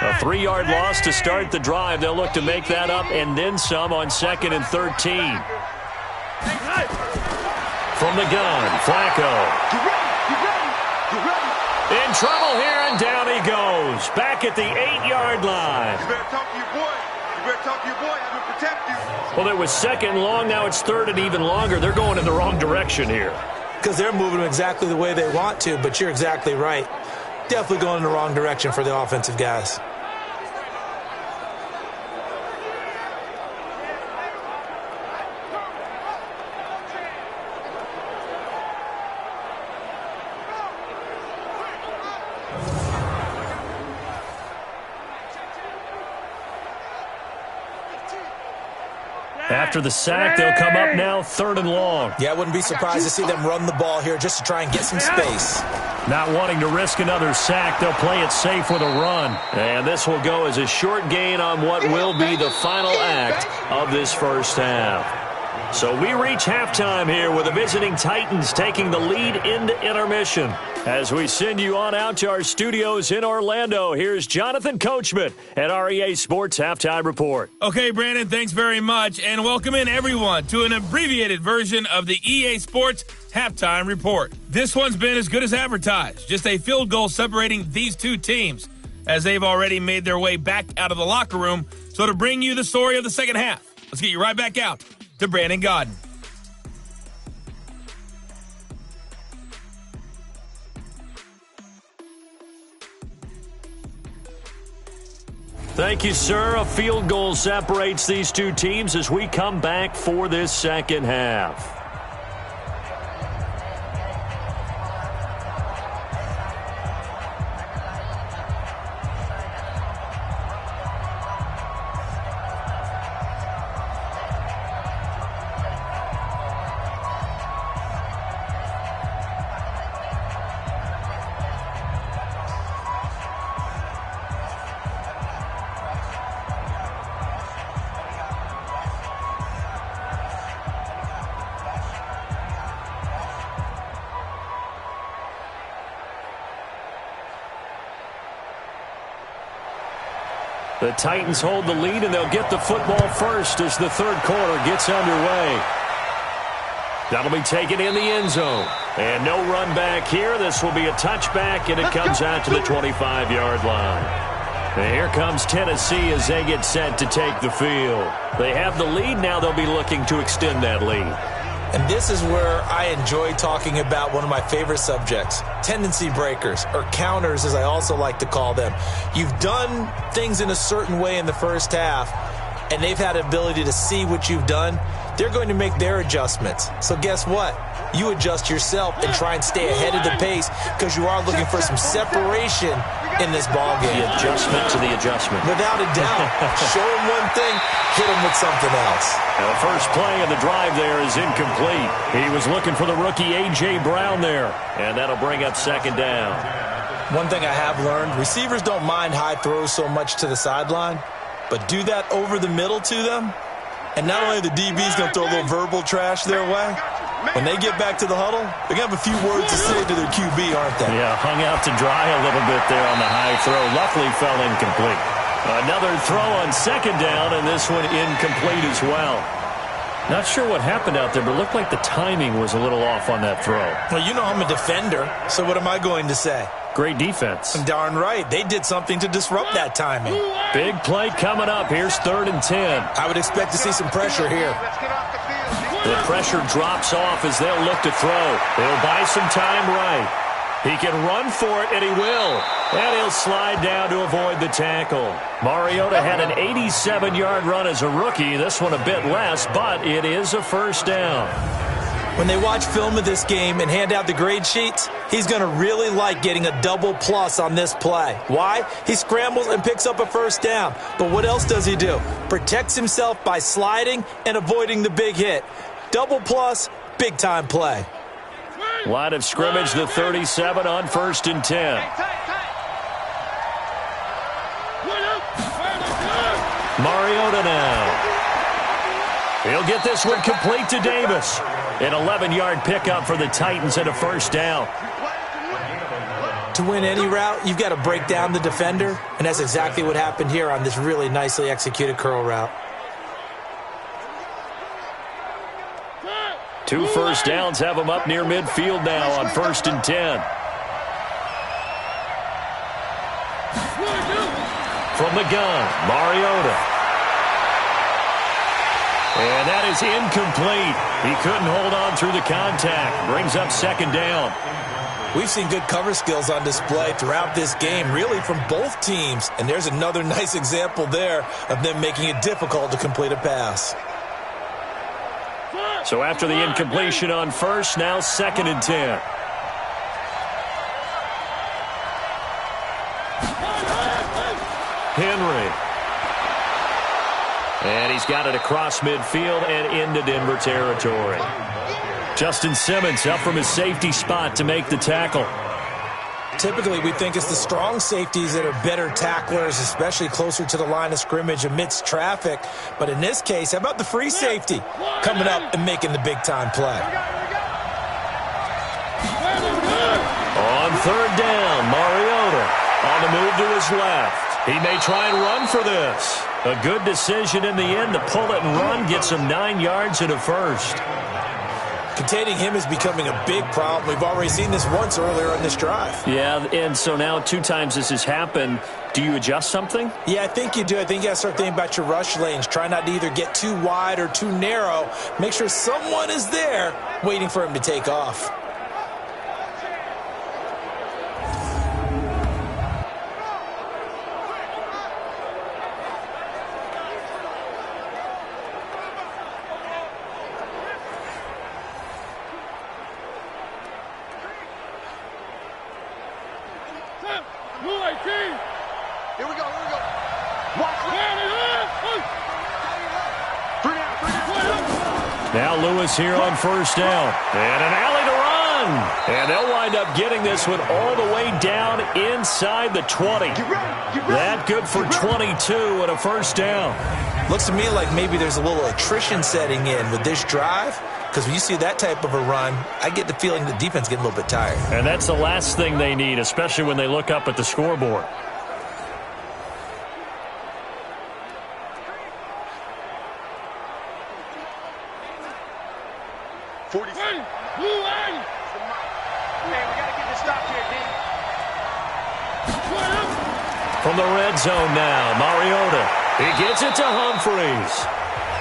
A 3-yard loss to start the drive. They'll look to make that up and then some on 2nd and 13. From the gun, Flacco. In trouble here, and down he goes. Back at the 8-yard line. You better talk to your boy. You better talk to your boy. I'm going to protect you. Well, it was 2nd and long. Now it's 3rd and even longer. They're going in the wrong direction here. Because they're moving exactly the way they want to, but you're exactly right. Definitely going in the wrong direction for the offensive guys. After the sack, they'll come up now 3rd and long. Yeah, I wouldn't be surprised to see them run the ball here just to try and get some space. Not wanting to risk another sack, they'll play it safe with a run. And this will go as a short gain on what will be the final act of this first half. So we reach halftime here with the visiting Titans taking the lead into intermission. As we send you on out to our studios in Orlando, here's Jonathan Coachman at REA Sports Halftime Report. Okay, Brandon, thanks very much, and welcome in everyone to an abbreviated version of the EA Sports Halftime Report. This one's been as good as advertised, just a field goal separating these two teams, as they've already made their way back out of the locker room. So to bring you the story of the second half, let's get you right back out to Brandon Gaudin. Thank you, sir. A field goal separates these two teams as we come back for this second half. The Titans hold the lead, and they'll get the football first as the third quarter gets underway. That'll be taken in the end zone. And no run back here. This will be a touchback, and it comes out to the 25-yard line. And here comes Tennessee as they get set to take the field. They have the lead. Now they'll be looking to extend that lead. And this is where I enjoy talking about one of my favorite subjects, tendency breakers, or counters as I also like to call them. You've done things in a certain way in the first half, and they've had the ability to see what you've done. They're going to make their adjustments. So guess what? You adjust yourself and try and stay ahead of the pace because you are looking for some separation in this ballgame. The adjustment to the adjustment. Without a doubt. Show them one thing, hit them with something else. And the first play of the drive there is incomplete. He was looking for the rookie A.J. Brown there, and that'll bring up second down. One thing I have learned, receivers don't mind high throws so much to the sideline, but do that over the middle to them, and not only the DB's going to throw a little verbal trash their way, when they get back to the huddle, they're going to have a few words to say to their QB, aren't they? Yeah, hung out to dry a little bit there on the high throw. Luckily fell incomplete. Another throw on second down, and this one incomplete as well. Not sure what happened out there, but it looked like the timing was a little off on that throw. Well, you know I'm a defender, so what am I going to say? Great defense. Darn right. They did something to disrupt that timing. Big play coming up. Here's 3rd and 10. I would expect to see some pressure here. The pressure drops off as they'll look to throw. They'll buy some time right. He can run for it, and he will. And he'll slide down to avoid the tackle. Mariota had an 87-yard run as a rookie. This one a bit less, but it is a first down. When they watch film of this game and hand out the grade sheets, he's going to really like getting a double plus on this play. Why? He scrambles and picks up a first down. But what else does he do? Protects himself by sliding and avoiding the big hit. Double plus, big-time play. Line of scrimmage, the 37 on 1st and 10. Mariota now. He'll get this one complete to Davis. An 11-yard pickup for the Titans and a first down. To win any route, you've got to break down the defender, and that's exactly what happened here on this really nicely executed curl route. 2 first downs have him up near midfield now on 1st and 10. From the gun, Mariota. And that is incomplete. He couldn't hold on through the contact. Brings up second down. We've seen good cover skills on display throughout this game, really from both teams. And there's another nice example there of them making it difficult to complete a pass. So after the incompletion on 1st, now 2nd and 10. Henry. And he's got it across midfield and into Denver territory. Justin Simmons up from his safety spot to make the tackle. Typically, we think it's the strong safeties that are better tacklers, especially closer to the line of scrimmage amidst traffic. But in this case, how about the free safety coming up and making the big-time play? On 3rd down, Mariota on the move to his left. He may try and run for this. A good decision in the end to pull it and run, gets him 9 yards and a first. Containing him is becoming a big problem. We've already seen this once earlier on this drive. Yeah, and so now 2 times this has happened. Do you adjust something? Yeah, I think you do. I think you got to start thinking about your rush lanes. Try not to either get too wide or too narrow. Make sure someone is there waiting for him to take off. Here we go. Watch Now Lewis here on first down. And an alley to run. And they'll wind up getting this one all the way down inside the 20. That good for 22 and a first down. Looks to me like maybe there's a little attrition setting in with this drive, because when you see that type of a run, I get the feeling the defense getting a little bit tired. And that's the last thing they need, especially when they look up at the scoreboard. From the red zone now, Mariota. He gets it to Humphreys.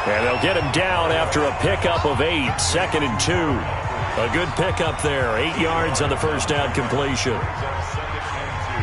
And they'll get him down after a pickup of 8, 2nd and 2. A good pickup there, 8 yards on the first down completion.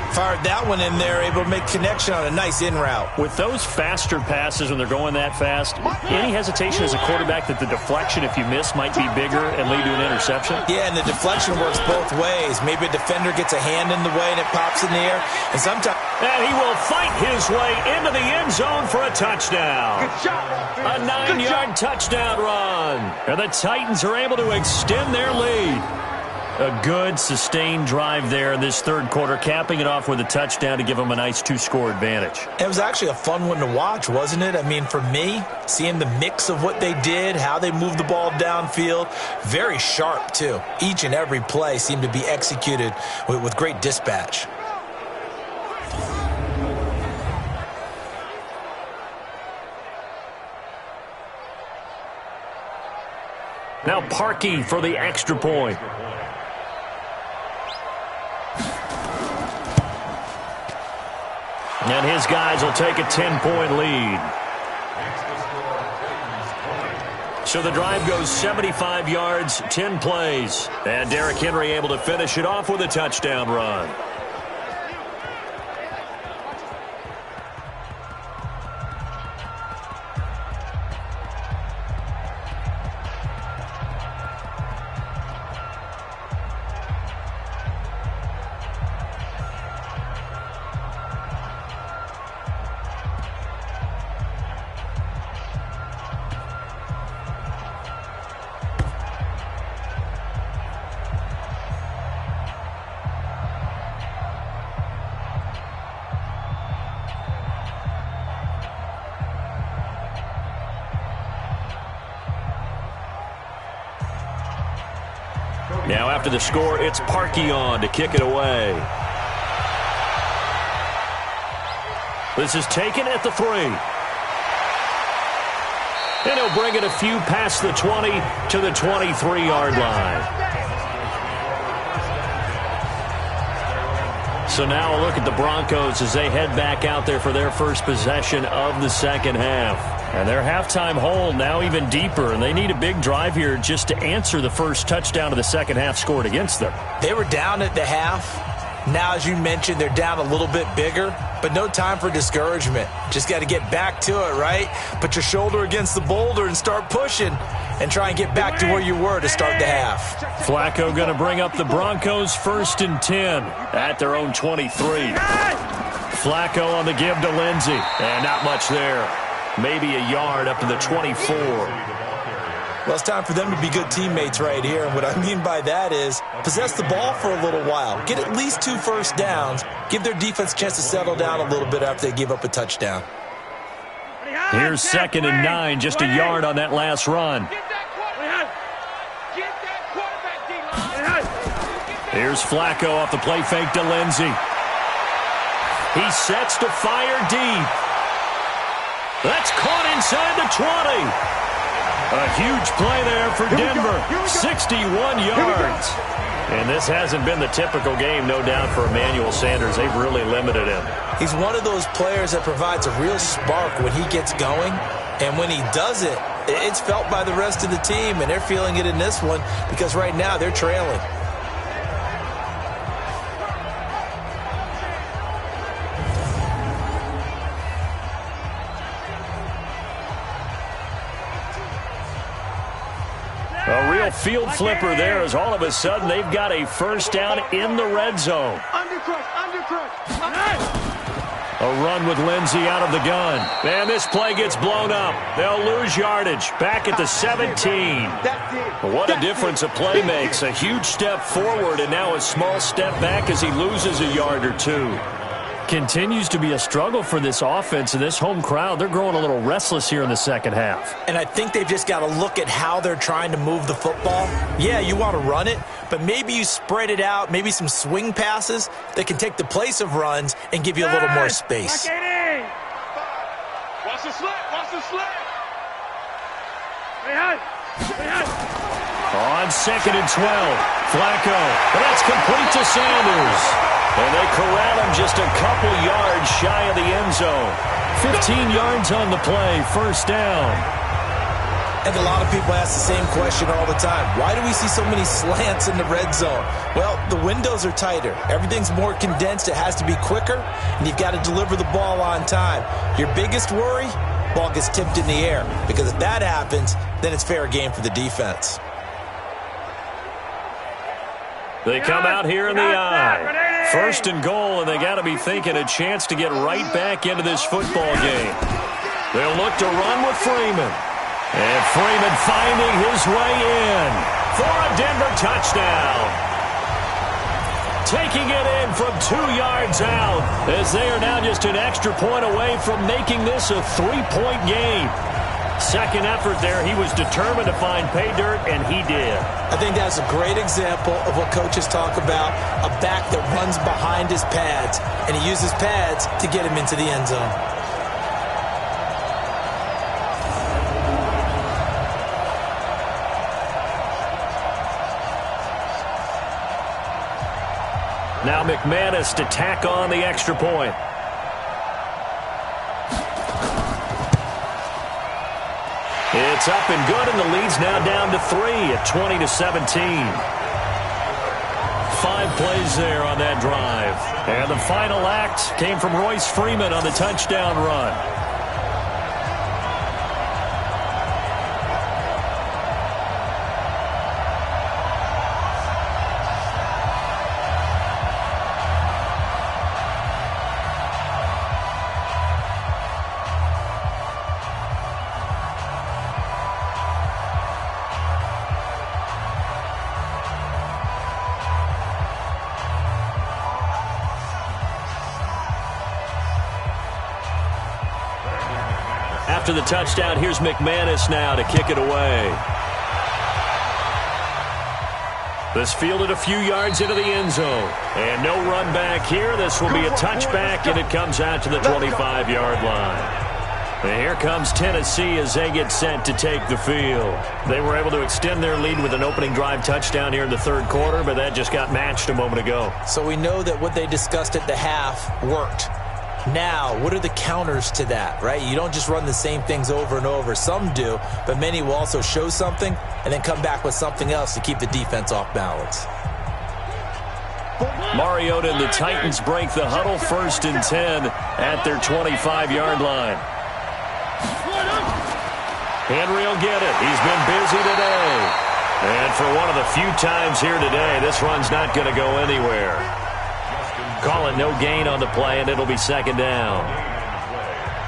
Fired that one in there, able to make connection on a nice in route. With those faster passes when they're going that fast, any hesitation as a quarterback that the deflection, if you miss, might be bigger and lead to an interception? Yeah, and the deflection works both ways. Maybe a defender gets a hand in the way and it pops in the air. And sometimes... And he will fight his way into the end zone for a touchdown. A 9-yard touchdown run. And the Titans are able to extend their lead. A good, sustained drive there in this third quarter, capping it off with a touchdown to give them a nice 2-score advantage. It was actually a fun one to watch, wasn't it? I mean, for me, seeing the mix of what they did, how they moved the ball downfield, very sharp, too. Each and every play seemed to be executed with great dispatch. Now Parkey for the extra point. And his guys will take a 10-point lead. So the drive goes 75 yards, 10 plays. And Derrick Henry able to finish it off with a touchdown run. Now after the score, it's Parkey on to kick it away. This is taken at the 3. And he'll bring it a few past the 20 to the 23-yard line. So now a look at the Broncos as they head back out there for their first possession of the second half. And their halftime hole now even deeper, and they need a big drive here just to answer the first touchdown of the second half scored against them. They were down at the half. Now, as you mentioned, they're down a little bit bigger, but no time for discouragement. Just got to get back to it, right? Put your shoulder against the boulder and start pushing and try and get back to where you were to start the half. Flacco going to bring up the Broncos 1st and 10 at their own 23. Flacco on the give to Lindsey, and not much there. Maybe a yard up to the 24. Well, it's time for them to be good teammates right here. And what I mean by that is possess the ball for a little while. Get at least 2 first downs. Give their defense a chance to settle down a little bit after they give up a touchdown. Here's 2nd and 9, just a yard on that last run. Here's Flacco off the play fake to Lindsey. He sets to fire deep. That's caught inside the 20. A huge play there for Denver. 61 yards. And this hasn't been the typical game, no doubt, for Emmanuel Sanders. They've really limited him. He's one of those players that provides a real spark when he gets going. And when he does it, it's felt by the rest of the team. And they're feeling it in this one because right now they're trailing. A real field flipper there as all of a sudden they've got a first down in the red zone. Undercrush. A run with Lindsey out of the gun. And this play gets blown up. They'll lose yardage. Back at the 17. What a difference a play makes. A huge step forward and now a small step back as he loses a yard or two. Continues to be a struggle for this offense and this home crowd. They're growing a little restless here in the second half. And I think they've just got to look at how they're trying to move the football. Yeah, you want to run it, but maybe you spread it out, maybe some swing passes that can take the place of runs and give you a little more space. Watch the slant. Watch the slant. On 2nd and 12, Flacco. But that's complete to Sanders. And they corral him just a couple yards shy of the end zone. 15 yards on the play, first down. And a lot of people ask the same question all the time. Why do we see so many slants in the red zone? Well, the windows are tighter. Everything's more condensed. It has to be quicker, and you've got to deliver the ball on time. Your biggest worry, ball gets tipped in the air. Because if that happens, then it's fair game for the defense. They come out here in the eye. 1st and goal, and they got to be thinking a chance to get right back into this football game. They'll look to run with Freeman. And Freeman finding his way in for a Denver touchdown. Taking it in from 2 yards out as they are now just an extra point away from making this a 3-point game. Second effort there, he was determined to find pay dirt, and he did. I think that's a great example of what coaches talk about, a back that runs behind his pads, and he uses pads to get him into the end zone. Now McManus to tack on the extra point. It's up and good, and the lead's now down to 3 at 20-17. 5 plays there on that drive. And the final act came from Royce Freeman on the touchdown run. After the touchdown, here's McManus now to kick it away. This fielded a few yards into the end zone. And no run back here. This will be a touchback, and it comes out to the 25-yard line. And here comes Tennessee as they get set to take the field. They were able to extend their lead with an opening drive touchdown here in the third quarter, but that just got matched a moment ago. So we know that what they discussed at the half worked. Now, what are the counters to that, right? You don't just run the same things over and over. Some do, but many will also show something and then come back with something else to keep the defense off balance. Mariota and the Titans break the huddle, 1st and 10 at their 25-yard line. Henry will get it. He's been busy today. And for one of the few times here today, this run's not going to go anywhere. Call it no gain on the play, and it'll be 2nd down.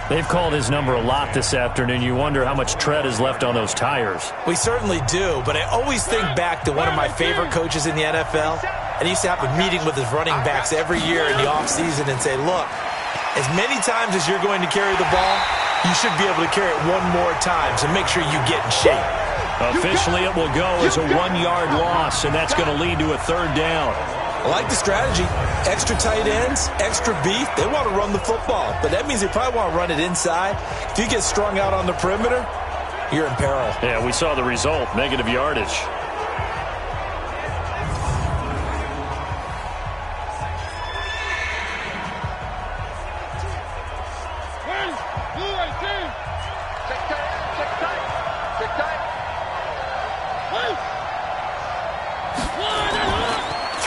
They've called his number a lot this afternoon. You wonder how much tread is left on those tires. We certainly do, but I always think back to one of my favorite coaches in the NFL, and he used to have a meeting with his running backs every year in the offseason and say, look, as many times as you're going to carry the ball, you should be able to carry it one more time, so make sure you get in shape. Officially, it will go as a 1-yard loss, and that's going to lead to a 3rd down. I like the strategy. Extra tight ends, extra beef. They want to run the football, but that means they probably want to run it inside. If you get strung out on the perimeter, you're in peril. Yeah, we saw the result, negative yardage.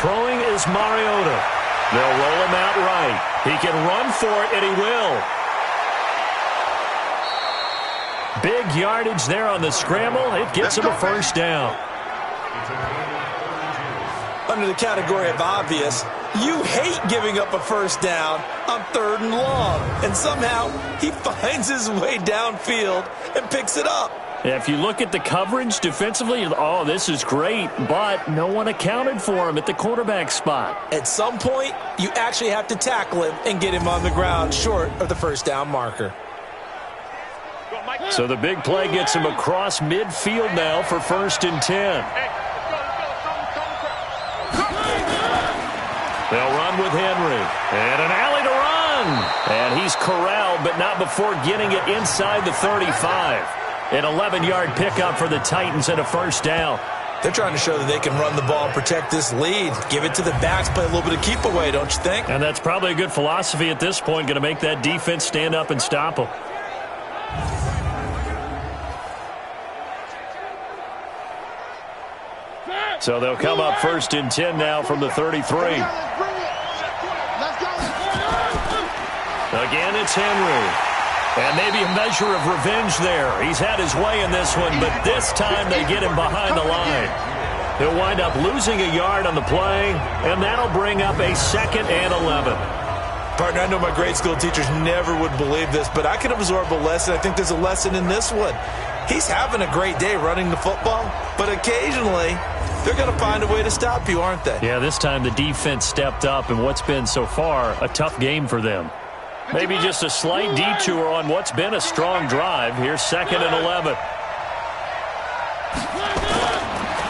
Throwing is Mariota. They'll roll him out right. He can run for it, and he will. Big yardage there on the scramble. It gets him a 1st down. Under the category of obvious, You hate giving up a first down on 3rd and long. And somehow he finds his way downfield and picks it up. Yeah, if you look at the coverage defensively, oh, this is great, but no one accounted for him at the quarterback spot. At some point, you actually have to tackle him and get him on the ground short of the first down marker. So the big play gets him across midfield now for 1st and 10. They'll run with Henry. And an alley to run. And he's corralled, but not before getting it inside the 35. An 11-yard pickup for the Titans and a first down. They're trying to show that they can run the ball and protect this lead. Give it to the backs, play a little bit of keep away, don't you think? And that's probably a good philosophy at this point, going to make that defense stand up and stop them. So they'll come up 1st and 10 now from the 33. Again, it's Henry. And maybe a measure of revenge there. He's had his way in this one, but this time they get him behind the line. He'll wind up losing a yard on the play, and that'll bring up a 2nd and 11. Partner, I know my grade school teachers never would believe this, but I can absorb a lesson. I think there's a lesson in this one. He's having a great day running the football, but occasionally they're going to find a way to stop you, aren't they? Yeah, this time the defense stepped up in what's been so far a tough game for them. Maybe just a slight detour on what's been a strong drive. Here's 2nd and 11.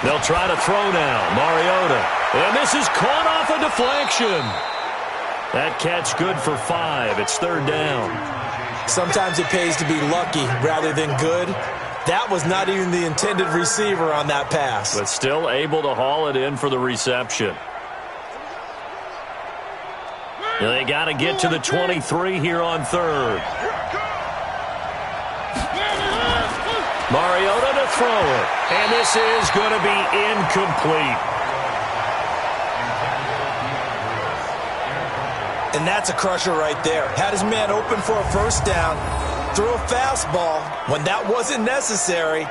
They'll try to throw now. Mariota. And this is caught off a deflection. That catch good for 5. It's 3rd down. Sometimes it pays to be lucky rather than good. That was not even the intended receiver on that pass. But still able to haul it in for the reception. They got to get to the 23 here on 3rd. Mariota to throw it. And this is going to be incomplete. And that's a crusher right there. Had his man open for a first down. Threw a fastball when that wasn't necessary.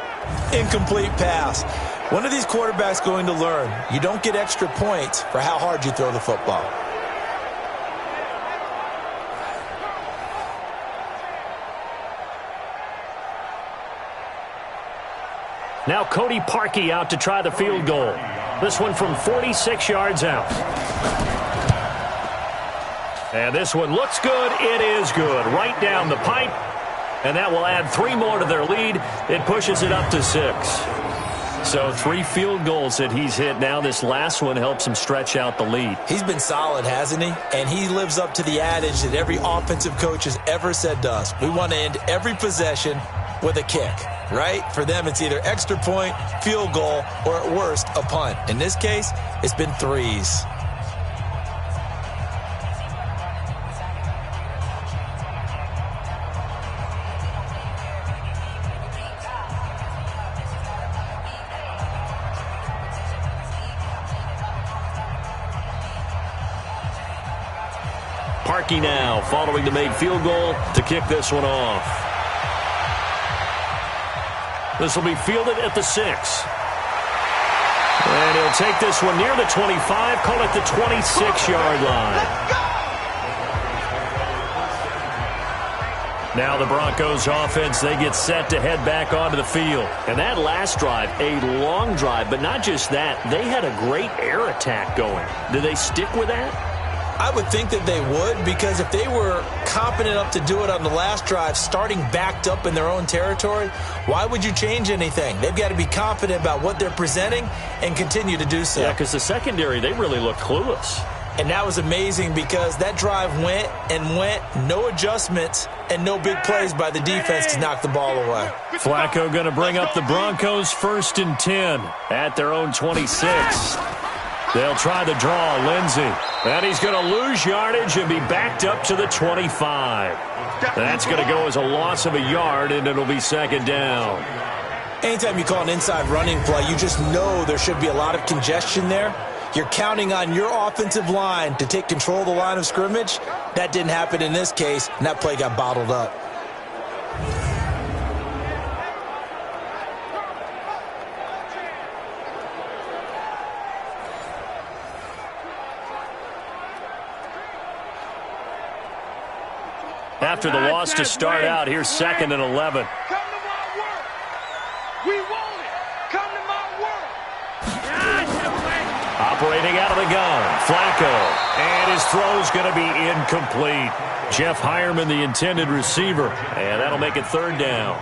Incomplete pass. One of these quarterbacks going to learn. You don't get extra points for how hard you throw the football. Now Cody Parkey out to try the field goal. This one from 46 yards out. And this one looks good. It is good. Right down the pipe. And that will add 3 more to their lead. It pushes it up to 6. So 3 field goals that he's hit now. This last one helps him stretch out the lead. He's been solid, hasn't he? And he lives up to the adage that every offensive coach has ever said to us. We want to end every possession with a kick, right? For them, it's either extra point, field goal, or at worst, a punt. In this case, it's been 3s. Parkey now following the made field goal to kick this one off. This will be fielded at the 6. And he'll take this one near the 25, call it the 26-yard line. Now the Broncos offense, they get set to head back onto the field. And that last drive, a long drive, but not just that, they had a great air attack going. Do they stick with that? I would think that they would, because if they were competent enough to do it on the last drive, starting backed up in their own territory, why would you change anything? They've got to be confident about what they're presenting and continue to do so. Yeah, because the secondary, they really looked clueless. And that was amazing because that drive went and went, no adjustments and no big plays by the defense to knock the ball away. Flacco going to bring up the Broncos 1st and 10 at their own 26. They'll try to draw Lindsey. And he's going to lose yardage and be backed up to the 25. That's going to go as a loss of a yard, and it'll be 2nd down. Anytime you call an inside running play, you just know there should be a lot of congestion there. You're counting on your offensive line to take control of the line of scrimmage. That didn't happen in this case, and that play got bottled up. after the loss to start out. Here's 2nd and 11. Come to my world. We want it. Come to my world. Operating out of the gun, Flacco. And his throw's going to be incomplete. Jeff Hireman, the intended receiver. And that'll make it 3rd down.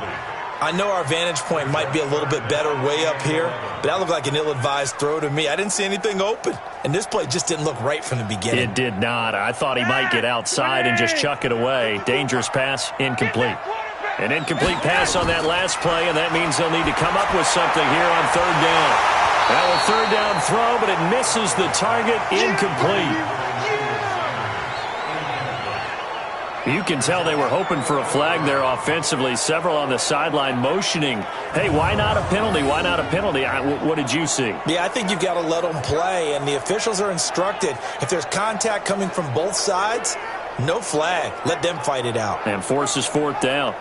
I know our vantage point might be a little bit better way up here, but that looked like an ill-advised throw to me. I didn't see anything open, and this play just didn't look right from the beginning. It did not. I thought he might get outside and just chuck it away. Dangerous pass, incomplete. An incomplete pass on that last play, and that means they'll need to come up with something here on 3rd down. Now a 3rd down throw, but it misses the target, incomplete. You can tell they were hoping for a flag there offensively. Several on the sideline motioning, hey, why not a penalty? Why not a penalty? What did you see? Yeah, I think you've got to let them play, and the officials are instructed. If there's contact coming from both sides, no flag. Let them fight it out. And forces 4th down.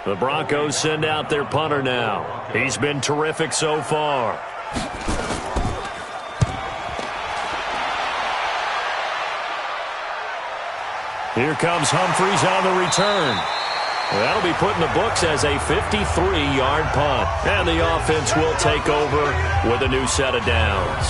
The Broncos send out their punter now. He's been terrific so far. Here comes Humphries on the return. That'll be put in the books as a 53-yard punt. And the offense will take over with a new set of downs.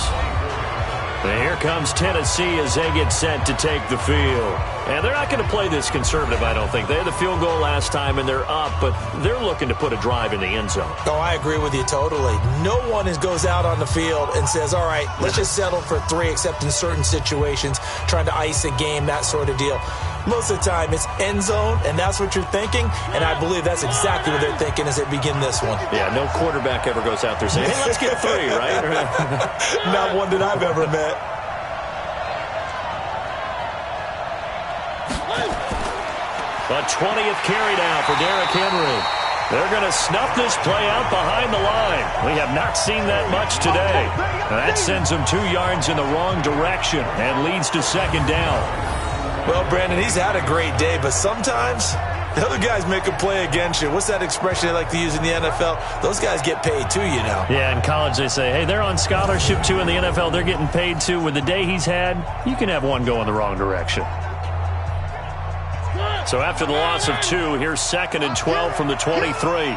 And here comes Tennessee as they get set to take the field. And they're not going to play this conservative, I don't think. They had the field goal last time, and they're up, but they're looking to put a drive in the end zone. Oh, I agree with you totally. No one goes out on the field and says, all right, let's just settle for 3, except in certain situations, trying to ice a game, that sort of deal. Most of the time, it's end zone, and that's what you're thinking, and I believe that's exactly what they're thinking as they begin this one. Yeah, no quarterback ever goes out there saying, hey, let's get 3, right? Not one that I've ever met. The 20th carry now for Derrick Henry. They're going to snuff this play out behind the line. We have not seen that much today. That sends them 2 yards in the wrong direction and leads to 2nd down. Well, Brandon, he's had a great day, but sometimes the other guys make a play against you. What's that expression they like to use in the NFL? Those guys get paid too, you know. Yeah, in college they say, hey, they're on scholarship too. In the NFL, they're getting paid too. With the day he's had, you can have one go in the wrong direction. So after the loss of 2, here's 2nd and 12 from the 23.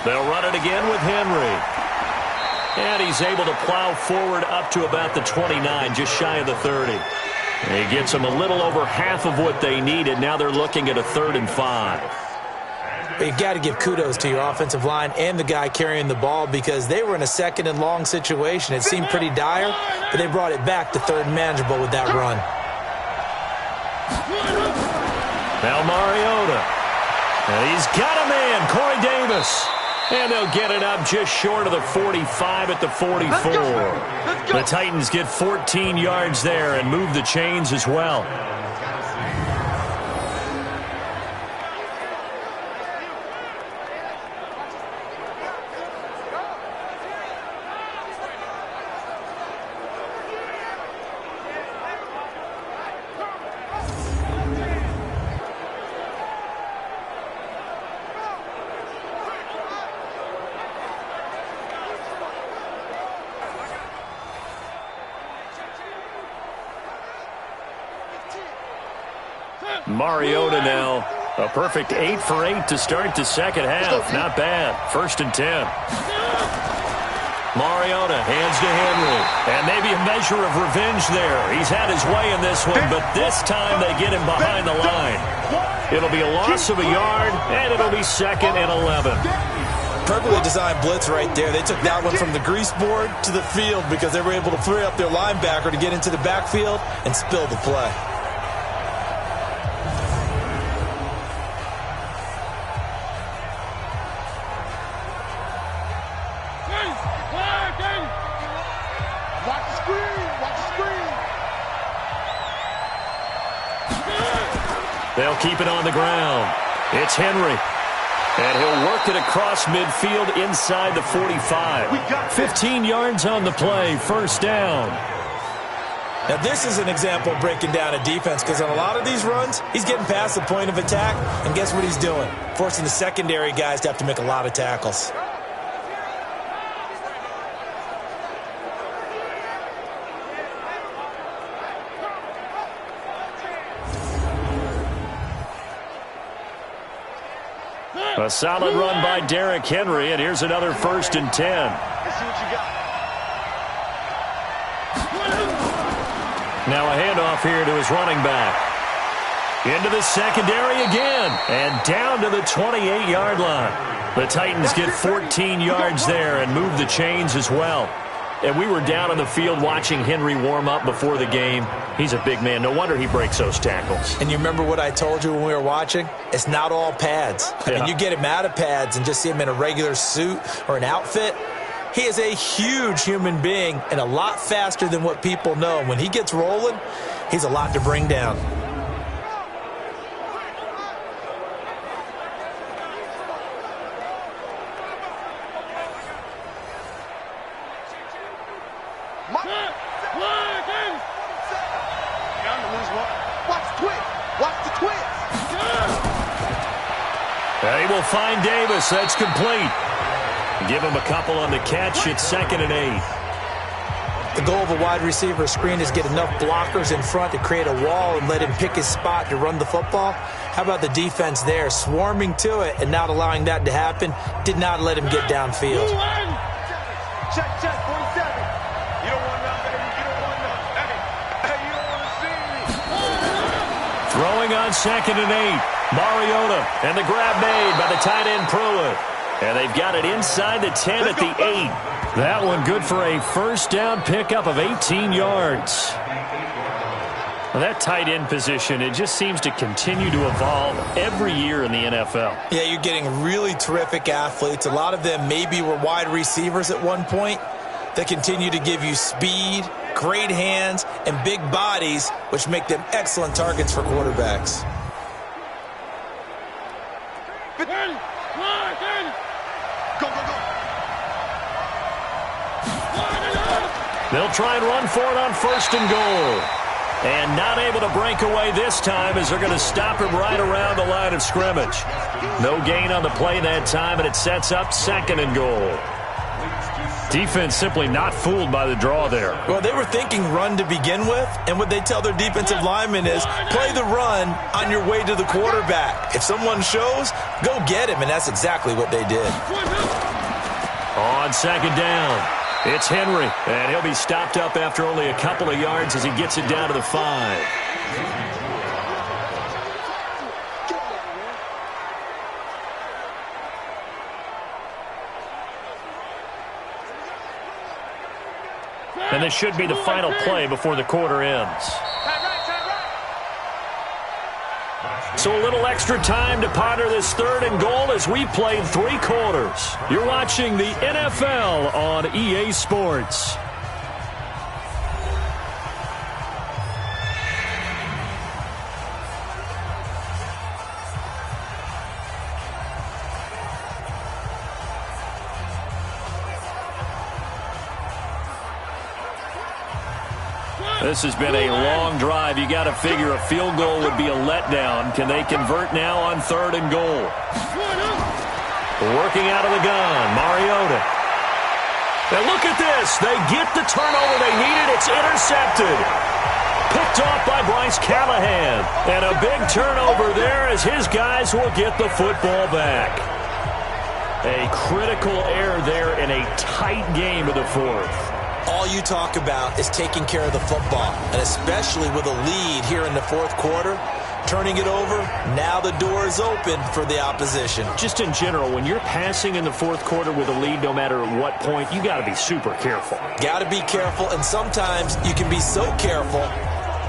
They'll run it again with Henry. And he's able to plow forward up to about the 29, just shy of the 30. And he gets them a little over half of what they needed. Now they're looking at a 3rd and 5. You've got to give kudos to your offensive line and the guy carrying the ball because they were in a 2nd and long situation. It seemed pretty dire, but they brought it back to 3rd and manageable with that run. Now Mariota. And he's got a man, Corey Davis. And they'll get it up just short of the 45 at the 44. The Titans get 14 yards there and move the chains as well. Mariota now, a perfect 8 for 8 to start the 2nd half. Not bad. 1st and 10. Mariota hands to Henry. And maybe a measure of revenge there. He's had his way in this one, but this time they get him behind the line. It'll be a loss of a yard, and it'll be 2nd and 11. Perfectly designed blitz right there. They took that one from the grease board to the field because they were able to free up their linebacker to get into the backfield and spill the play. They'll keep it on the ground. It's Henry. And he'll work it across midfield inside the 45. 15 yards on the play. 1st down. Now, this is an example of breaking down a defense because on a lot of these runs, he's getting past the point of attack, and guess what he's doing? Forcing the secondary guys to have to make a lot of tackles. A solid run by Derrick Henry, and here's another 1st and 10. Let's see what you got. Now a handoff here to his running back. Into the secondary again, and down to the 28-yard line. The Titans get 14 yards there and move the chains as well. And we were down on the field watching Henry warm up before the game. He's a big man. No wonder he breaks those tackles. And you remember what I told you when we were watching? It's not all pads. I mean, you get him out of pads and just see him in a regular suit or an outfit. He is a huge human being and a lot faster than what people know. When he gets rolling, he's a lot to bring down. He will find Davis. That's complete. Give him a couple on the catch. It's 2nd and 8. The goal of a wide receiver screen is get enough blockers in front to create a wall and let him pick his spot to run the football. How about the defense there, swarming to it and not allowing that to happen? Did not let him get downfield. Check, 47. You don't want nothing. You don't want nothing. Hey, you don't want to see me. Throwing on 2nd and 8. Mariota, and the grab made by the tight end Pruitt. And they've got it inside the 10 at the 8. That one good for a 1st down pickup of 18 yards. Well, that tight end position, it just seems to continue to evolve every year in the NFL. Yeah, you're getting really terrific athletes. A lot of them maybe were wide receivers at one point that continue to give you speed, great hands, and big bodies, which make them excellent targets for quarterbacks. Go, go, go. They'll try and run for it on 1st and goal. And not able to break away this time as they're going to stop him right around the line of scrimmage. No gain on the play that time, and it sets up 2nd and goal. Defense simply not fooled by the draw there. Well, they were thinking run to begin with, and what they tell their defensive linemen is play the run on your way to the quarterback. If someone shows, go get him, and that's exactly what they did. On 2nd down, it's Henry, and he'll be stopped up after only a couple of yards as he gets it down to the 5. And this should be the final play before the quarter ends. So a little extra time to ponder this 3rd and goal as we played 3 quarters. You're watching the NFL on EA Sports. This has been a long drive. You got to figure a field goal would be a letdown. Can they convert now on 3rd and goal? Working out of the gun, Mariota. And look at this. They get the turnover they needed. It's intercepted. Picked off by Bryce Callahan. And a big turnover there as his guys will get the football back. A critical error there in a tight game of the 4th. All you talk about is taking care of the football, and especially with a lead here in the 4th quarter, turning it over, now the door is open for the opposition. Just in general, when you're passing in the 4th quarter with a lead, no matter at what point, you got to be super careful. Got to be careful, and sometimes you can be so careful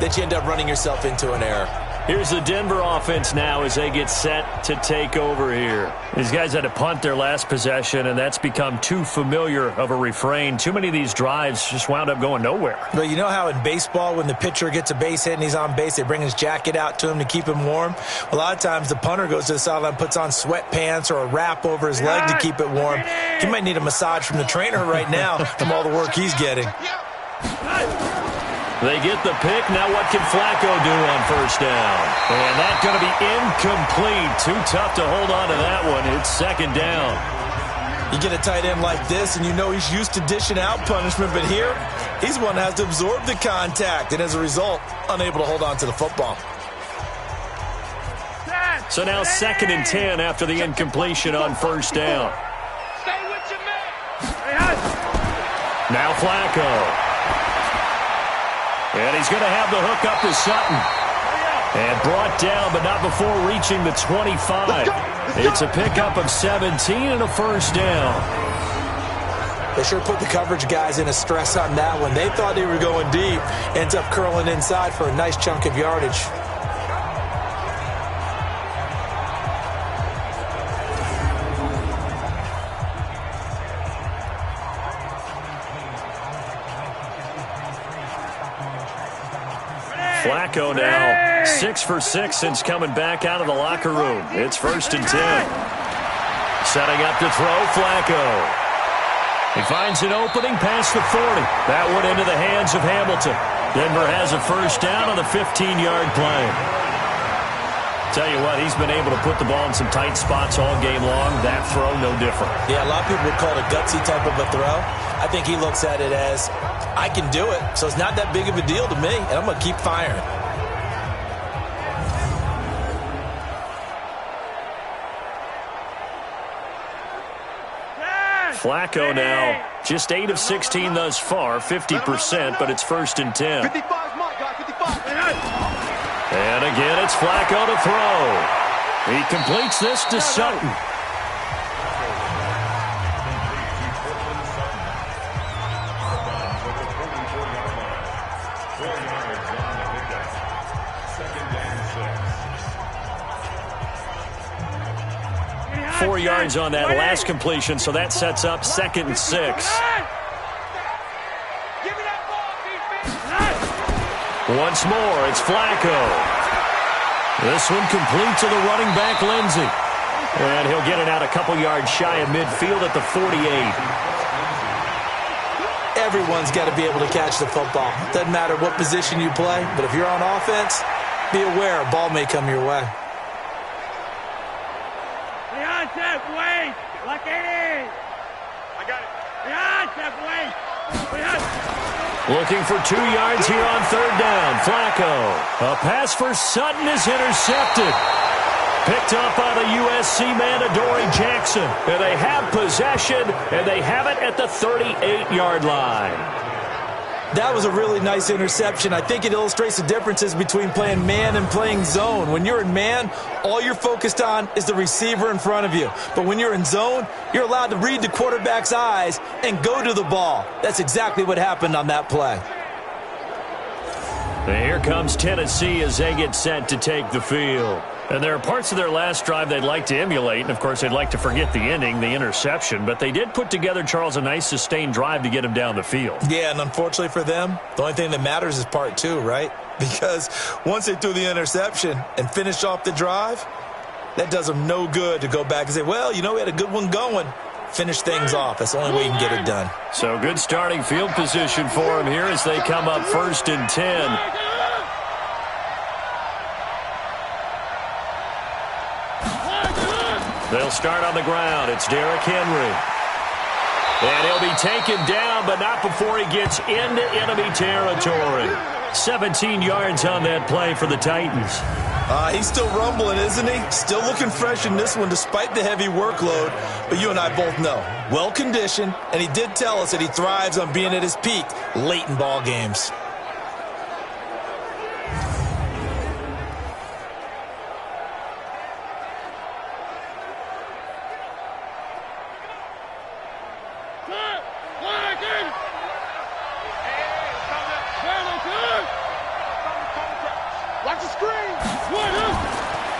that you end up running yourself into an error. Here's the Denver offense now as they get set to take over here. These guys had to punt their last possession, and that's become too familiar of a refrain. Too many of these drives just wound up going nowhere. But you know how in baseball, when the pitcher gets a base hit and he's on base, they bring his jacket out to him to keep him warm? A lot of times the punter goes to the sideline, puts on sweatpants or a wrap over his leg to keep it warm. He might need a massage from the trainer right now from all the work he's getting. They get the pick. Now what can Flacco do on first down? And that's going to be incomplete. Too tough to hold on to that one. It's second down. You get a tight end like this, and you know he's used to dishing out punishment, but here, he's one that has to absorb the contact, and as a result, unable to hold on to the football. So now second and 10 after the incompletion on first down. Stay with your man. Now Flacco. And he's going to have the hook up to Sutton. And brought down, but not before reaching the 25. It's a pickup of 17 and a first down. They sure put the coverage guys in a stress on that one. They thought they were going deep. Ends up curling inside for a nice chunk of yardage. Flacco now 6 for 6 since coming back out of the locker room. It's first and 10. Setting up to throw, Flacco. He finds an opening past the 40. That one into the hands of Hamilton. Denver has a first down on the 15-yard play. Tell you what, he's been able to put the ball in some tight spots all game long. That throw, no different. Yeah, a lot of people would call it a gutsy type of a throw. I think he looks at it as, I can do it, so it's not that big of a deal to me, and I'm going to keep firing. Flacco now just 8 of 16 thus far, 50%, but it's first and 10. 55 my guy, 55. And again, it's Flacco to throw. He completes this to Sutton. Four yards on that last completion, so that sets up second and 6. Once more, it's Flacco. This one complete to the running back, Lindsey. And he'll get it out a couple yards shy of midfield at the 48. Everyone's got to be able to catch the football. Doesn't matter what position you play, but if you're on offense, be aware a ball may come your way. Wait, like it is. I got it. Wait. Looking for 2 yards here on third down. Flacco. A pass for Sutton is intercepted. Picked up by the USC man, Adoree Jackson. And they have possession, and they have it at the 38-yard line. That was a really nice interception. I think it illustrates the differences between playing man and playing zone. When you're in man, all you're focused on is the receiver in front of you. But when you're in zone, you're allowed to read the quarterback's eyes and go to the ball. That's exactly what happened on that play. And here comes Tennessee as they get set to take the field. And there are parts of their last drive they'd like to emulate. And, of course, they'd like to forget the ending, the interception. But they did put together, Charles, a nice sustained drive to get him down the field. Yeah, and unfortunately for them, the only thing that matters is part 2, right? Because once they threw the interception and finished off the drive, that does them no good to go back and say, well, you know, we had a good one going. Finish things off. That's the only way you can get it done. So good starting field position for him here as they come up first and 10. They'll start on the ground. It's Derrick Henry. And he'll be taken down, but not before he gets into enemy territory. 17 yards on that play for the Titans. He's still rumbling, isn't he? Still looking fresh in this one despite the heavy workload. But you and I both know, well-conditioned, and he did tell us that he thrives on being at his peak late in ball games.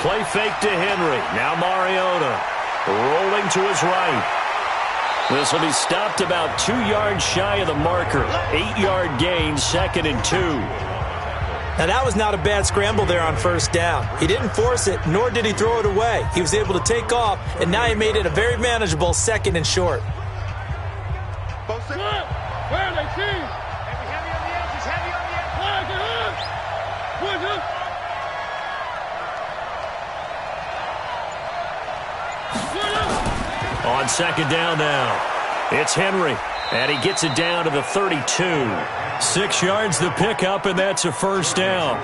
Play fake to Henry. Now Mariota rolling to his right. This will be stopped about 2 yards shy of the marker. 8-yard gain, second and 2. Now that was not a bad scramble there on first down. He didn't force it, nor did he throw it away. He was able to take off, and now he made it a very manageable second and short. Where are they, team? Heavy on the edges, heavy on the edges. On second down now, it's Henry, and he gets it down to the 32. 6 yards the pickup, and that's a first down.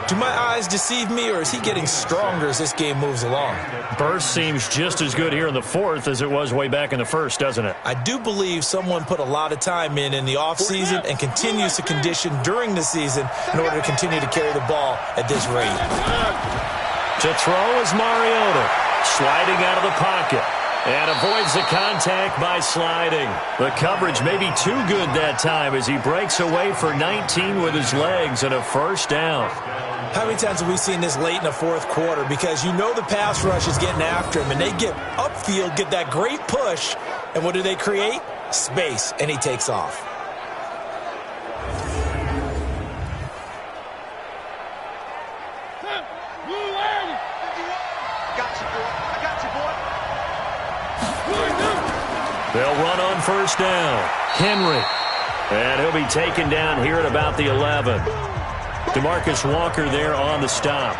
Do my eyes deceive me, or is he getting stronger as this game moves along? Burst seems just as good here in the fourth as it was way back in the first, doesn't it? I do believe someone put a lot of time in the offseason and continues to condition during the season in order to continue to carry the ball at this rate. To throw is Mariota, sliding out of the pocket. And avoids the contact by sliding. The coverage may be too good that time as he breaks away for 19 with his legs and a first down. How many times have we seen this late in the fourth quarter? Because you know the pass rush is getting after him, and they get upfield, get that great push, and what do they create? Space, and he takes off. They'll run on first down. Henry. And he'll be taken down here at about the 11. DeMarcus Walker there on the stop.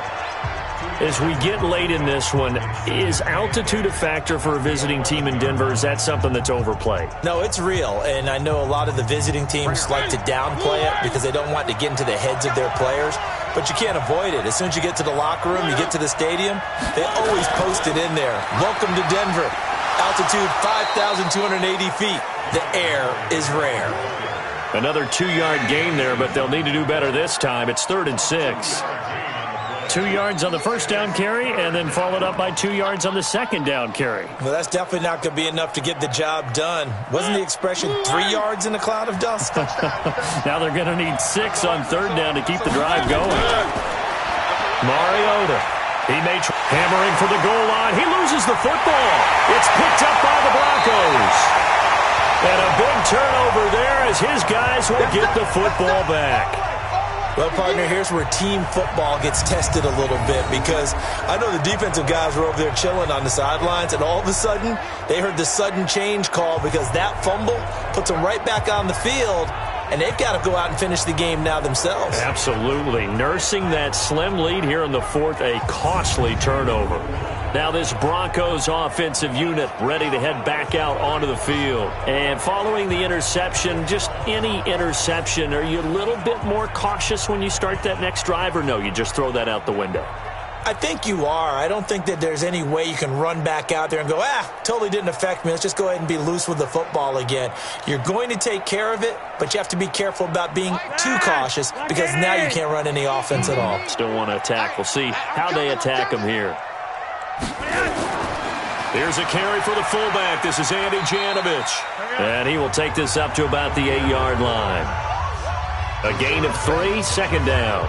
As we get late in this one, is altitude a factor for a visiting team in Denver? Is that something that's overplayed? No, it's real, and I know a lot of the visiting teams like to downplay it because they don't want to get into the heads of their players, but you can't avoid it. As soon as you get to the locker room, you get to the stadium, they always post it in there. Welcome to Denver. Altitude 5,280 feet. The air is rare. Another 2-yard gain there, but they'll need to do better this time. It's 3rd and 6. 2 yards on the first down carry, and then followed up by 2 yards on the second down carry. Well, that's definitely not going to be enough to get the job done. Wasn't the expression 3 yards in a cloud of dust? Now they're going to need 6 on third down to keep the drive going. Mariota. He may hammering for the goal line. He loses the football. It's picked up by the Broncos. And a big turnover there as his guys will get the football back. Well, partner, here's where team football gets tested a little bit because I know the defensive guys were over there chilling on the sidelines, and all of a sudden they heard the sudden change call because that fumble puts them right back on the field, and they've got to go out and finish the game now themselves. Absolutely. Nursing that slim lead here in the fourth, a costly turnover. Now this Broncos offensive unit ready to head back out onto the field. And following the interception, just any interception, are you a little bit more cautious when you start that next drive, or no, you just throw that out the window? I think you are. I don't think that there's any way you can run back out there and go, totally didn't affect me. Let's just go ahead and be loose with the football again. You're going to take care of it, but you have to be careful about being too cautious because now you can't run any offense at all. Still want to attack. We'll see how they attack them here. Here's a carry for the fullback. This is Andy Janovich. And he will take this up to about the 8-yard line. A gain of 3, second down.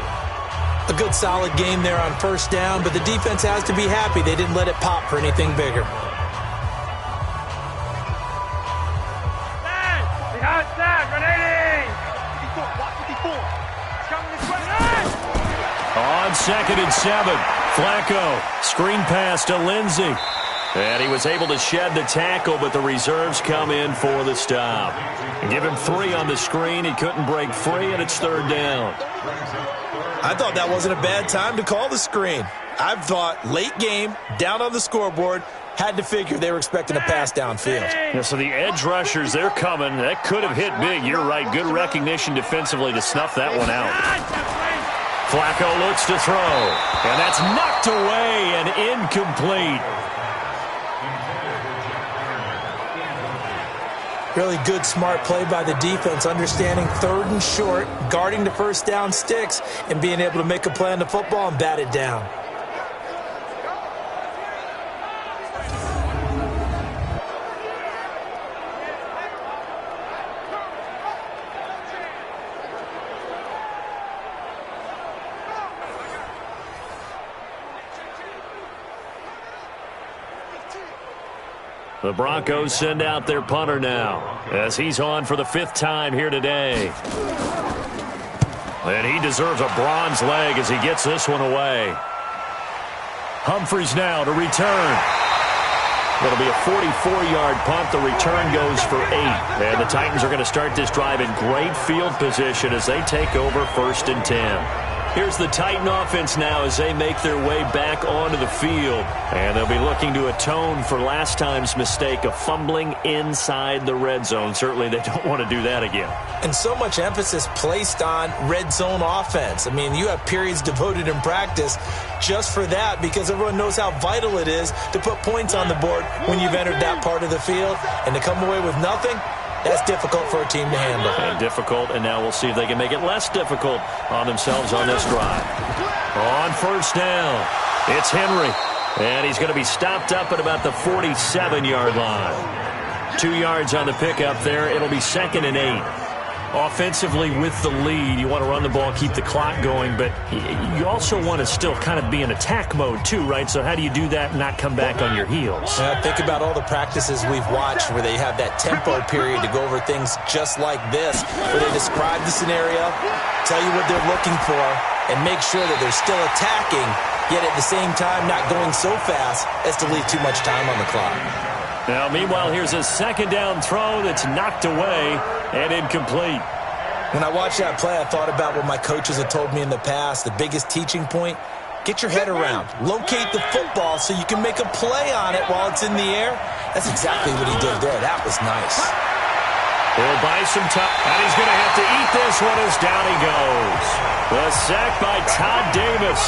A good solid game there on first down, but the defense has to be happy they didn't let it pop for anything bigger. On 2nd and 7, Flacco, screen pass to Lindsey. And he was able to shed the tackle, but the reserves come in for the stop. Give him 3 on the screen. He couldn't break free, and it's 3rd down. I thought that wasn't a bad time to call the screen. I thought late game, down on the scoreboard, had to figure they were expecting a pass downfield. Yeah, so the edge rushers, they're coming. That could have hit big. You're right. Good recognition defensively to snuff that one out. Flacco looks to throw, and that's knocked away and incomplete. Really good, smart play by the defense, understanding 3rd and short, guarding the first down sticks, and being able to make a play on the football and bat it down. The Broncos send out their punter now as he's on for the 5th time here today. And he deserves a bronze leg as he gets this one away. Humphries now to return. It'll be a 44-yard punt. The return goes for 8. And the Titans are going to start this drive in great field position as they take over 1st and 10. Here's the Titan offense now as they make their way back onto the field. And they'll be looking to atone for last time's mistake of fumbling inside the red zone. Certainly they don't want to do that again. And so much emphasis placed on red zone offense. I mean, you have periods devoted in practice just for that because everyone knows how vital it is to put points on the board when you've entered that part of the field. And to come away with nothing, that's difficult for a team to handle. And difficult, and now we'll see if they can make it less difficult on themselves on this drive. On first down, it's Henry. And he's going to be stopped up at about the 47-yard line. 2 yards on the pickup there. It'll be 2nd and 8. Offensively with the lead, you want to run the ball, keep the clock going, but you also want to still kind of be in attack mode too, right? So how do you do that and not come back on your heels? Think about all the practices we've watched where they have that tempo period to go over things just like this, where they describe the scenario, tell you what they're looking for, and make sure that they're still attacking, yet at the same time not going so fast as to leave too much time on the clock. Now, meanwhile, here's a 2nd down throw that's knocked away and incomplete. When I watched that play, I thought about what my coaches had told me in the past. The biggest teaching point, get your head around. Locate the football so you can make a play on it while it's in the air. That's exactly what he did there. That was nice. He'll buy some time, and he's going to have to eat this one as down he goes. The sack by Todd Davis.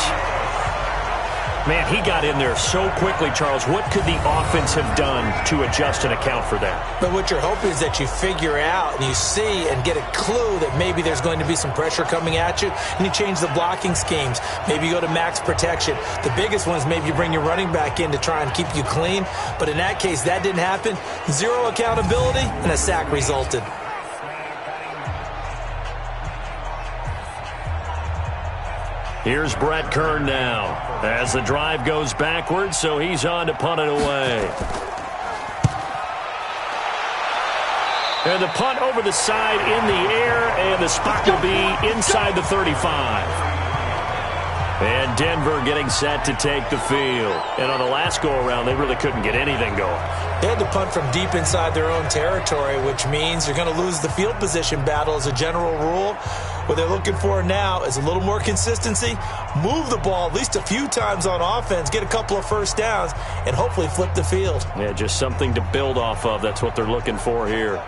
Man, he got in there so quickly, Charles. What could the offense have done to adjust and account for that? But what you're hoping is that you figure out and you see and get a clue that maybe there's going to be some pressure coming at you, and you change the blocking schemes. Maybe you go to max protection. The biggest one is maybe you bring your running back in to try and keep you clean. But in that case, that didn't happen. Zero accountability, and a sack resulted. Here's Brett Kern now as the drive goes backwards, so he's on to punt it away. And the punt over the side in the air, and the spot will be inside the 35. And Denver getting set to take the field. And on the last go-around, they really couldn't get anything going. They had to punt from deep inside their own territory, which means you're going to lose the field position battle as a general rule. What they're looking for now is a little more consistency, move the ball at least a few times on offense, get a couple of first downs, and hopefully flip the field. Yeah, just something to build off of. That's what they're looking for here.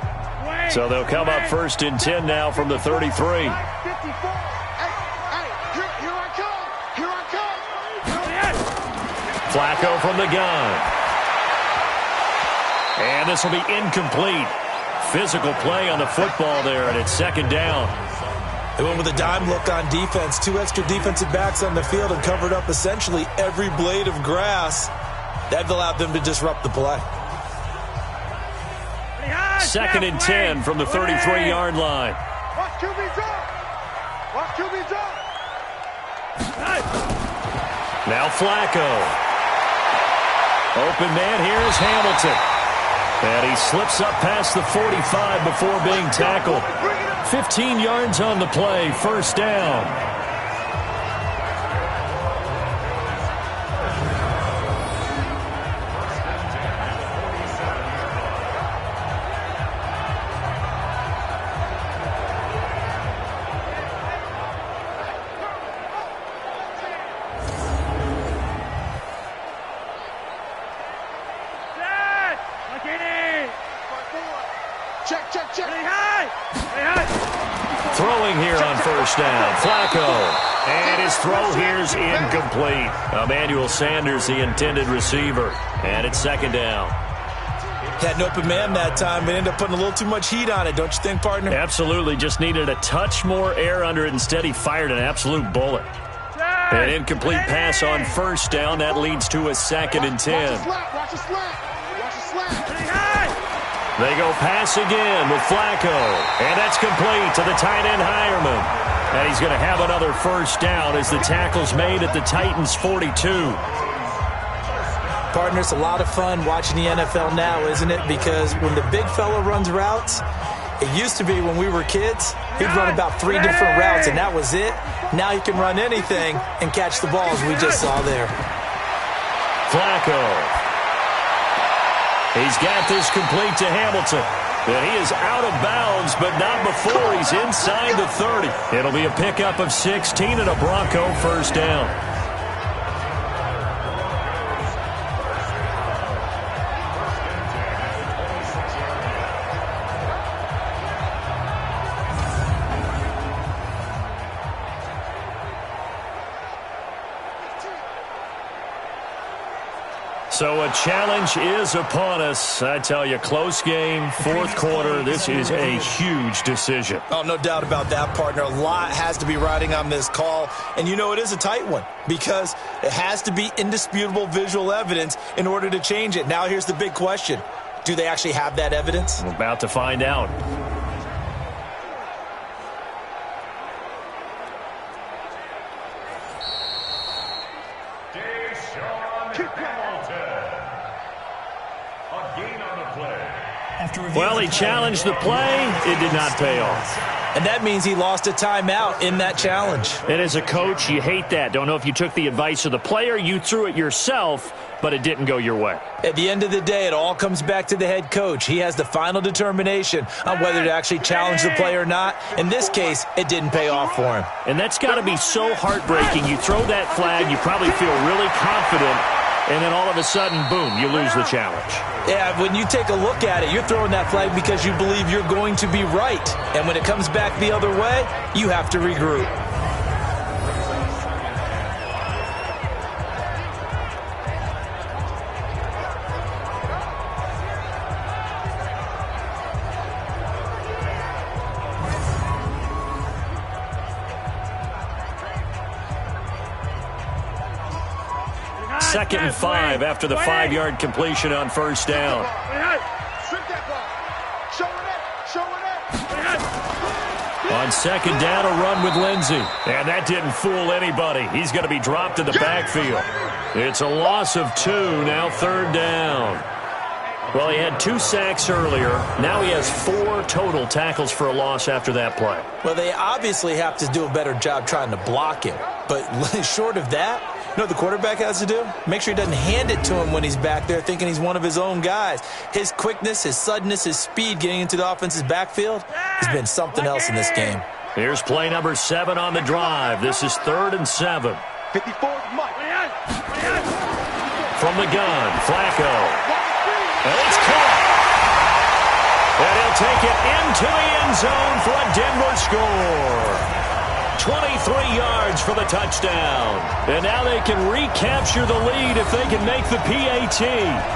So they'll come up 1st and 10 now from the 33. Flacco from the gun. And this will be incomplete. Physical play on the football there, and it's 2nd down. They went with a dime look on defense. 2 extra defensive backs on the field and covered up essentially every blade of grass. That allowed them to disrupt the play. 2nd and 10 from the 33-yard line. Watch QB's up. Watch QB's up. Now Flacco. Open man here is Hamilton. And he slips up past the 45 before being tackled. 15 yards on the play, 1st down. Throwing here on 1st down, Flacco. And his throw here's incomplete. Emmanuel Sanders, the intended receiver. And it's 2nd down. Had an open man that time, but ended up putting a little too much heat on it, don't you think, partner? Absolutely. Just needed a touch more air under it. Instead, he fired an absolute bullet. An incomplete pass on 1st down. That leads to a 2nd and 10. Watch the slap. They go pass again with Flacco. And that's complete to the tight end Hireman. And he's going to have another 1st down as the tackle's made at the Titans' 42. Partner, it's a lot of fun watching the NFL now, isn't it? Because when the big fella runs routes, it used to be when we were kids, he'd run about 3 different routes, and that was it. Now he can run anything and catch the balls we just saw there. Flacco. He's got this complete to Hamilton. And he is out of bounds, but not before he's inside the 30. It'll be a pickup of 16 and a Bronco first down. So a challenge is upon us. I tell you, close game, fourth quarter. This is a huge decision. Oh, no doubt about that, partner. A lot has to be riding on this call. And you know it is a tight one because it has to be indisputable visual evidence in order to change it. Now here's the big question. Do they actually have that evidence? We're about to find out. Well, he challenged the play. It did not pay off. And that means he lost a timeout in that challenge. And as a coach, you hate that. Don't know if you took the advice of the player, you threw it yourself, but it didn't go your way. At the end of the day, it all comes back to the head coach. He has the final determination on whether to actually challenge the play or not. In this case, it didn't pay off for him. And that's got to be so heartbreaking. You throw that flag, you probably feel really confident, and then all of a sudden, boom, you lose the challenge. Yeah, when you take a look at it, you're throwing that flag because you believe you're going to be right. And when it comes back the other way, you have to regroup. Second and 5 after the 5-yard completion on first down. On second down, a run with Lindsey. And that didn't fool anybody. He's going to be dropped in the backfield. It's a loss of 2, now third down. Well, he had 2 sacks earlier. Now he has 4 total tackles for a loss after that play. Well, they obviously have to do a better job trying to block him. But short of that, you know what the quarterback has to do? Make sure he doesn't hand it to him when he's back there thinking he's one of his own guys. His quickness, his suddenness, his speed getting into the offense's backfield has been something else in this game. Here's play number 7 on the drive. This is 3rd and 7. 54, Mike. From the gun, Flacco. And it's caught. And he'll take it into the end zone for a Denver score. 23 yards for the touchdown. And now they can recapture the lead if they can make the PAT.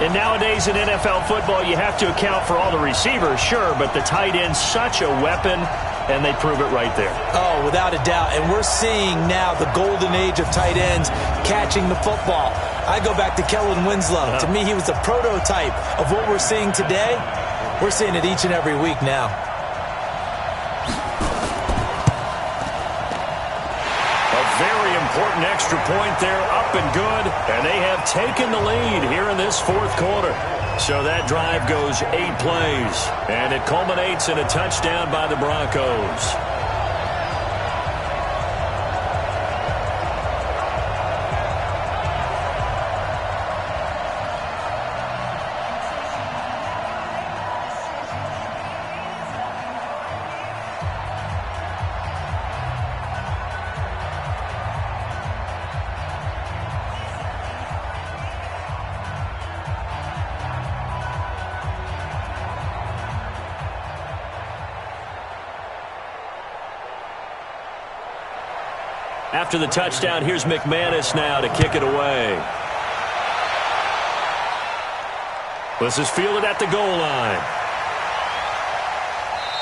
And nowadays in NFL football, you have to account for all the receivers, sure, but the tight end's such a weapon, and they prove it right there. Oh, without a doubt. And we're seeing now the golden age of tight ends catching the football. I go back to Kellen Winslow. To me, he was the prototype of what we're seeing today. We're seeing it each and every week now. Very important extra point there, up and good, and they have taken the lead here in this fourth quarter. So that drive goes 8 plays, and it culminates in a touchdown by the Broncos. After the touchdown, here's McManus now to kick it away. This is fielded at the goal line.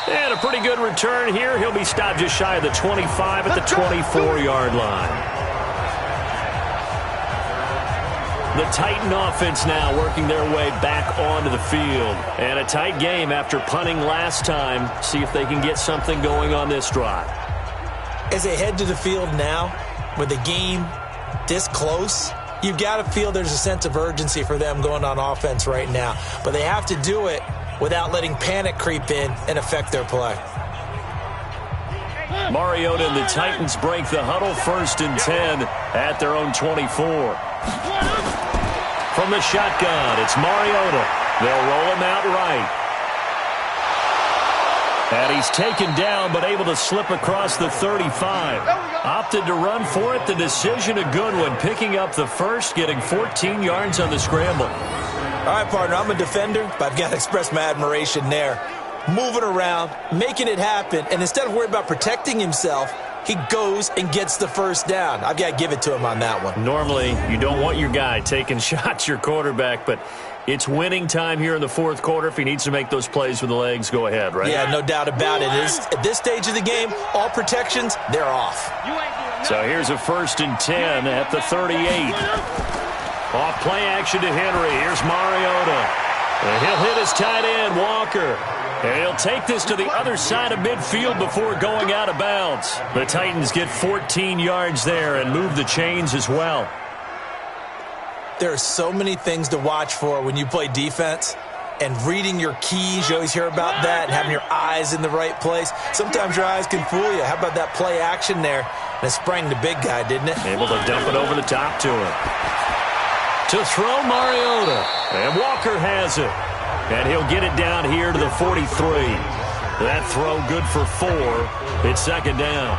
And a pretty good return here. He'll be stopped just shy of the 25 at the 24-yard line. The Titan offense now working their way back onto the field. And a tight game after punting last time. See if they can get something going on this drive. As they head to the field now, with the game this close, you've got to feel there's a sense of urgency for them going on offense right now. But they have to do it without letting panic creep in and affect their play. Mariota and the Titans break the huddle, 1st and 10 at their own 24. From the shotgun, it's Mariota. They'll roll him out right. And he's taken down, but able to slip across the 35. Opted to run for it. The decision a good one. Picking up the first, getting 14 yards on the scramble. All right, partner, I'm a defender, but I've got to express my admiration there. Moving around, making it happen, and instead of worrying about protecting himself, he goes and gets the first down. I've got to give it to him on that one. Normally, you don't want your guy taking shots, your quarterback, but it's winning time here in the fourth quarter. If he needs to make those plays with the legs, go ahead, right? Yeah, no doubt about it. At this stage of the game, all protections, they're off. So here's a 1st and 10 at the 38. Off play action to Henry. Here's Mariota. And he'll hit his tight end, Walker. And he'll take this to the other side of midfield before going out of bounds. The Titans get 14 yards there and move the chains as well. There are so many things to watch for when you play defense. And reading your keys, you always hear about that, and having your eyes in the right place. Sometimes your eyes can fool you. How about that play action there? And it sprang the big guy, didn't it? Able to dump it over the top to him. To throw Mariota. And Walker has it. And he'll get it down here to the 43. That throw good for 4. It's 2nd down.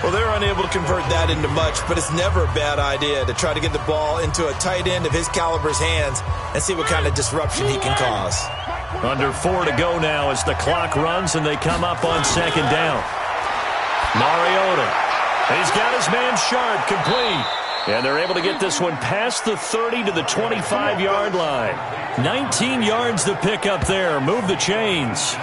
Well, they're unable to convert that into much, but it's never a bad idea to try to get the ball into a tight end of his caliber's hands and see what kind of disruption he can cause. Under 4 to go now as the clock runs and they come up on 2nd down. Mariota. He's got his man Sharp complete. And they're able to get this one past the 30 to the 25-yard line. 19 yards to pick up there. Move the chains.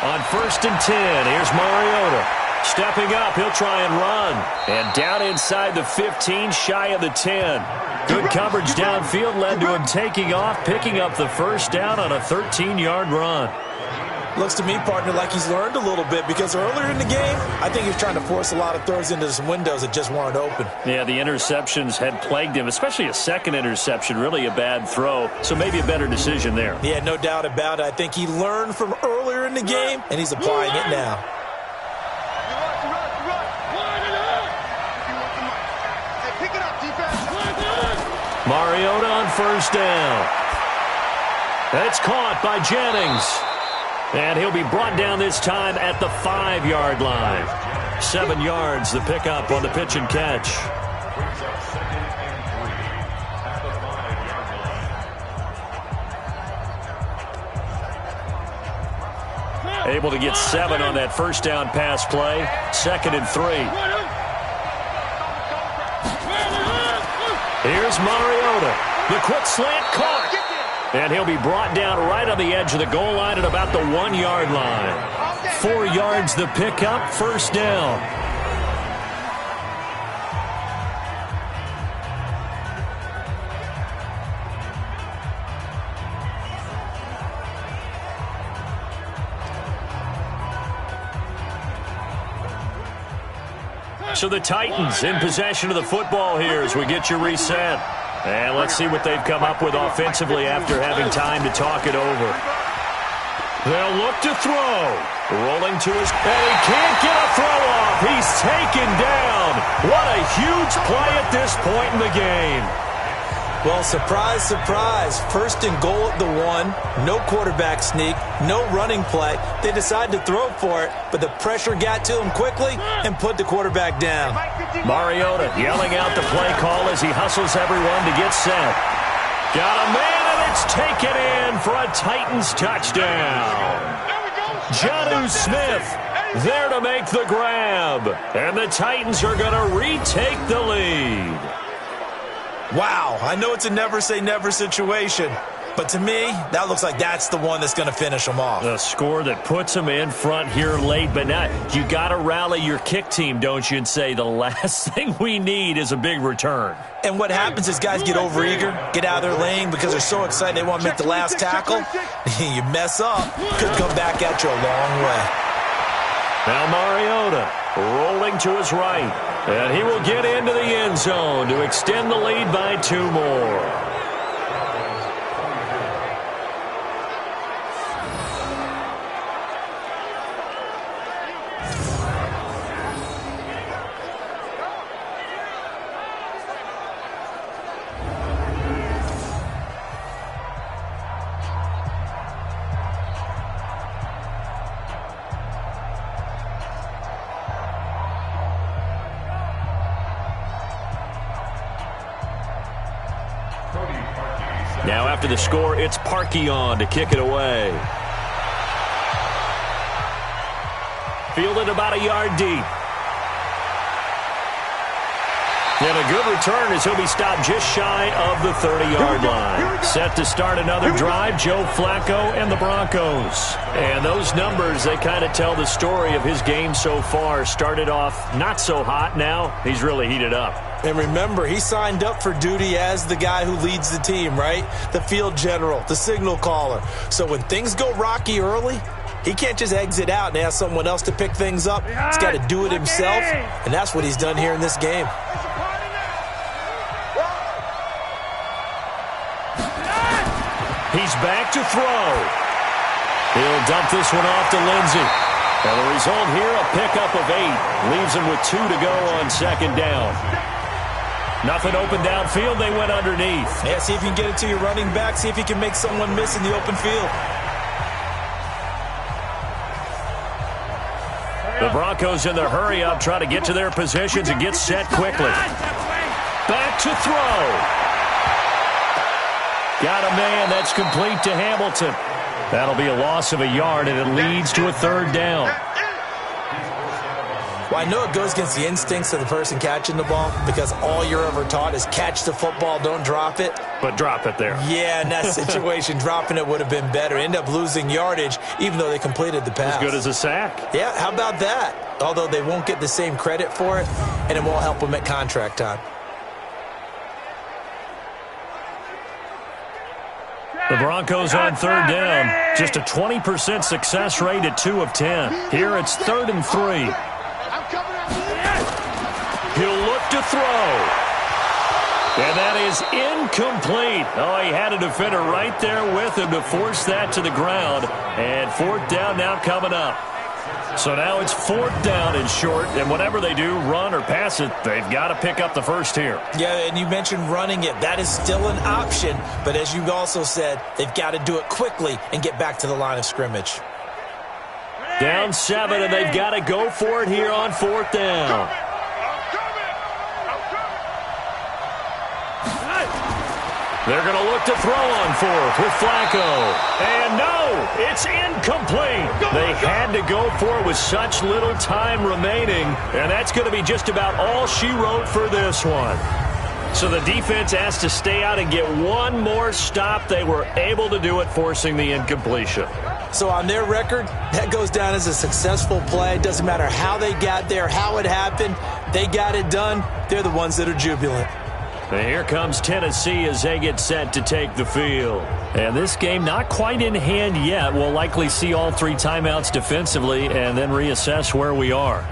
On 1st and 10, here's Mariota. Stepping up, he'll try and run. And down inside the 15, shy of the 10. Good coverage downfield led to him taking off, picking up the 1st down on a 13-yard run. Looks to me, partner, like he's learned a little bit because earlier in the game, I think he was trying to force a lot of throws into some windows that just weren't open. Yeah, the interceptions had plagued him, especially a second interception, really a bad throw. So maybe a better decision there. Yeah, no doubt about it. I think he learned from earlier in the game, and he's applying it now. Mariota on 1st down. That's caught by Jennings. And he'll be brought down this time at the 5-yard line. 7 yards the pickup on the pitch and catch. Able to get 7 on that 1st down pass play. 2nd and 3. Here's Mariota. The quick slant caught. And he'll be brought down right on the edge of the goal line at about the 1-yard line. 4 yards the pickup, 1st down. So the Titans in possession of the football here as we get you reset. And let's see what they've come up with offensively after having time to talk it over. They'll look to throw. Rolling to his... And he can't get a throw off. He's taken down. What a huge play at this point in the game. Well, surprise, surprise. 1st and goal at the 1. No quarterback sneak. No running play. They decide to throw for it, but the pressure got to him quickly and put the quarterback down. Mariota yelling out the play call as he hustles everyone to get set. Got a man, and it's taken in for a Titans touchdown. Jonnu Smith there to make the grab. And the Titans are going to retake the lead. Wow, I know it's a never-say-never situation, But to me, that looks like that's the one that's going to finish them off. A score that puts them in front here late, but now you got to rally your kick team, don't you, and say the last thing we need is a big return. And what happens is guys get overeager, get out of their lane because they're so excited they want to make the last tackle. You mess up, could come back at you a long way. Now Mariota rolling to his right, and he will get into the end zone to extend the lead by 2 more. Now after the score, it's Parkey on to kick it away. Fielded about a yard deep. And a good return as he'll be stopped just shy of the 30-yard line. Set to start another drive, Joe Flacco and the Broncos. And those numbers, they kind of tell the story of his game so far. Started off not so hot. Now he's really heated up. And remember, he signed up for duty as the guy who leads the team, right? The field general, the signal caller. So when things go rocky early, he can't just exit out and ask someone else to pick things up. He's got to do it himself, and that's what he's done here in this game. He's back to throw. He'll dump this one off to Lindsey. And the result here, a pickup of 8. Leaves him with 2 to go on second down. Nothing open downfield. They went underneath. Yeah, see if you can get it to your running back. See if you can make someone miss in the open field. The Broncos in the hurry-up try to get to their positions and get set quickly. Back to throw. Got a man. That's complete to Hamilton. That'll be a loss of a yard, and it leads to a 3rd down. Well, I know it goes against the instincts of the person catching the ball because all you're ever taught is catch the football, don't drop it. But drop it there. Yeah, in that situation, dropping it would have been better. End up losing yardage, even though they completed the pass. As good as a sack. Yeah, how about that? Although they won't get the same credit for it, and it won't help them at contract time. The Broncos on 3rd down. Just a 20% success rate at 2 of 10. Here it's 3rd and 3. He'll look to throw. And that is incomplete. Oh, he had a defender right there with him to force that to the ground. And 4th down now coming up. So now it's 4th down and short, and whatever they do, run or pass it, they've got to pick up the first here. Yeah, and you mentioned running it. That is still an option, but as you also said, they've got to do it quickly and get back to the line of scrimmage. Down 7, and they've got to go for it here on 4th down. They're going to look to throw on 4th with Flacco. And no, it's incomplete. They had to go for it with such little time remaining, and that's going to be just about all she wrote for this one. So the defense has to stay out and get one more stop. They were able to do it, forcing the incompletion. So on their record, that goes down as a successful play. Doesn't matter how they got there, how it happened. They got it done. They're the ones that are jubilant. And here comes Tennessee as they get set to take the field. And this game not quite in hand yet. We'll likely see all 3 timeouts defensively and then reassess where we are.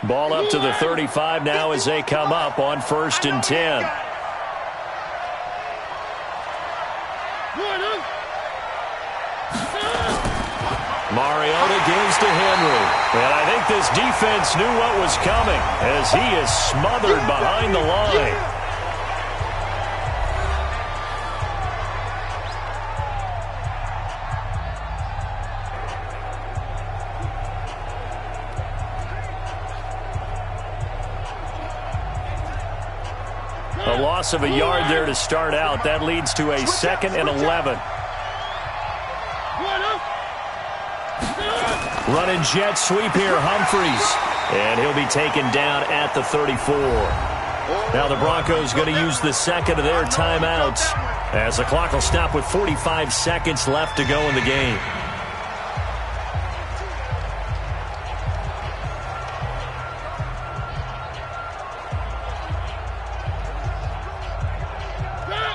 Ball up to the 35 now as they come up on 1st and 10. Mariota gives to Henry. And I think this defense knew what was coming as he is smothered behind the line. A loss of a yard there to start out. That leads to a 2nd and 11. Running jet sweep here, Humphries. And he'll be taken down at the 34. Now the Broncos going to use the second of their timeouts as the clock will stop with 45 seconds left to go in the game.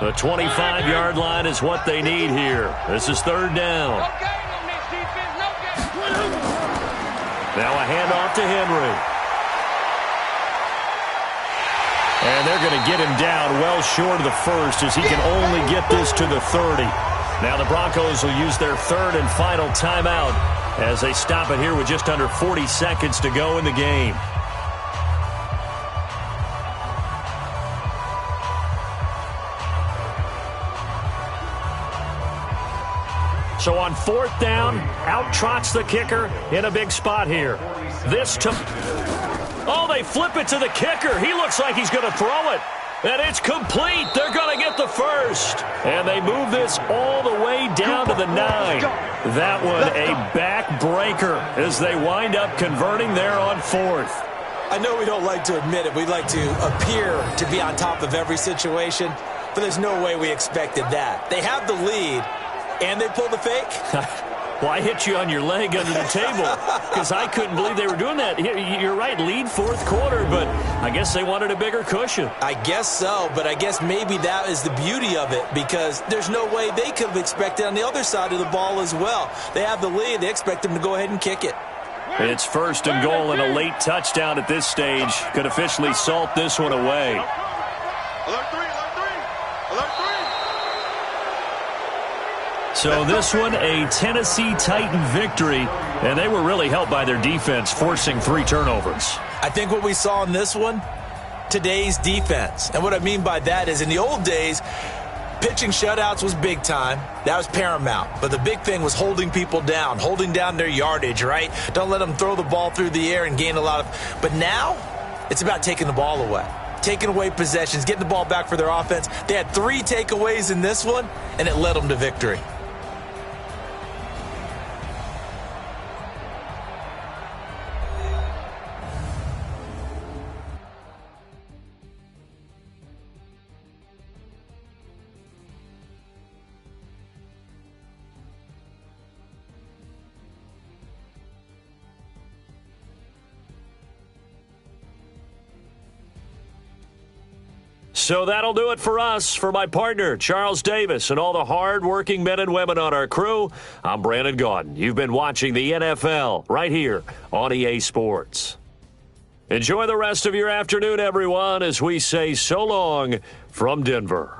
The 25-yard line is what they need here. This is third down. Now a handoff to Henry. And they're going to get him down well short of the first as he can only get this to the 30. Now the Broncos will use their third and final timeout as they stop it here with just under 40 seconds to go in the game. So on fourth down, out trots the kicker in a big spot here. This to... Oh, they flip it to the kicker. He looks like he's going to throw it. And it's complete. They're going to get the first. And they move this all the way down to the 9. That one a backbreaker as they wind up converting there on fourth. I know we don't like to admit it. We like to appear to be on top of every situation. But there's no way we expected that. They have the lead. And they pulled the fake? Well, I hit you on your leg under the table because I couldn't believe they were doing that. You're right, lead fourth quarter, but I guess they wanted a bigger cushion. I guess so, but I guess maybe that is the beauty of it because there's no way they could have expected on the other side of the ball as well. They have the lead. They expect them to go ahead and kick it. It's first and goal and a late touchdown at this stage. Could officially salt this one away. Alert three. So this one, a Tennessee Titan victory, and they were really helped by their defense, forcing 3 turnovers. I think what we saw in this one, today's defense. And what I mean by that is in the old days, pitching shutouts was big time. That was paramount. But the big thing was holding people down, holding down their yardage, right? Don't let them throw the ball through the air and gain a lot of... But now, it's about taking the ball away. Taking away possessions, getting the ball back for their offense. They had 3 takeaways in this one, and it led them to victory. So that'll do it for us. For my partner, Charles Davis, and all the hard-working men and women on our crew, I'm Brandon Gaudin. You've been watching the NFL right here on EA Sports. Enjoy the rest of your afternoon, everyone, as we say so long from Denver.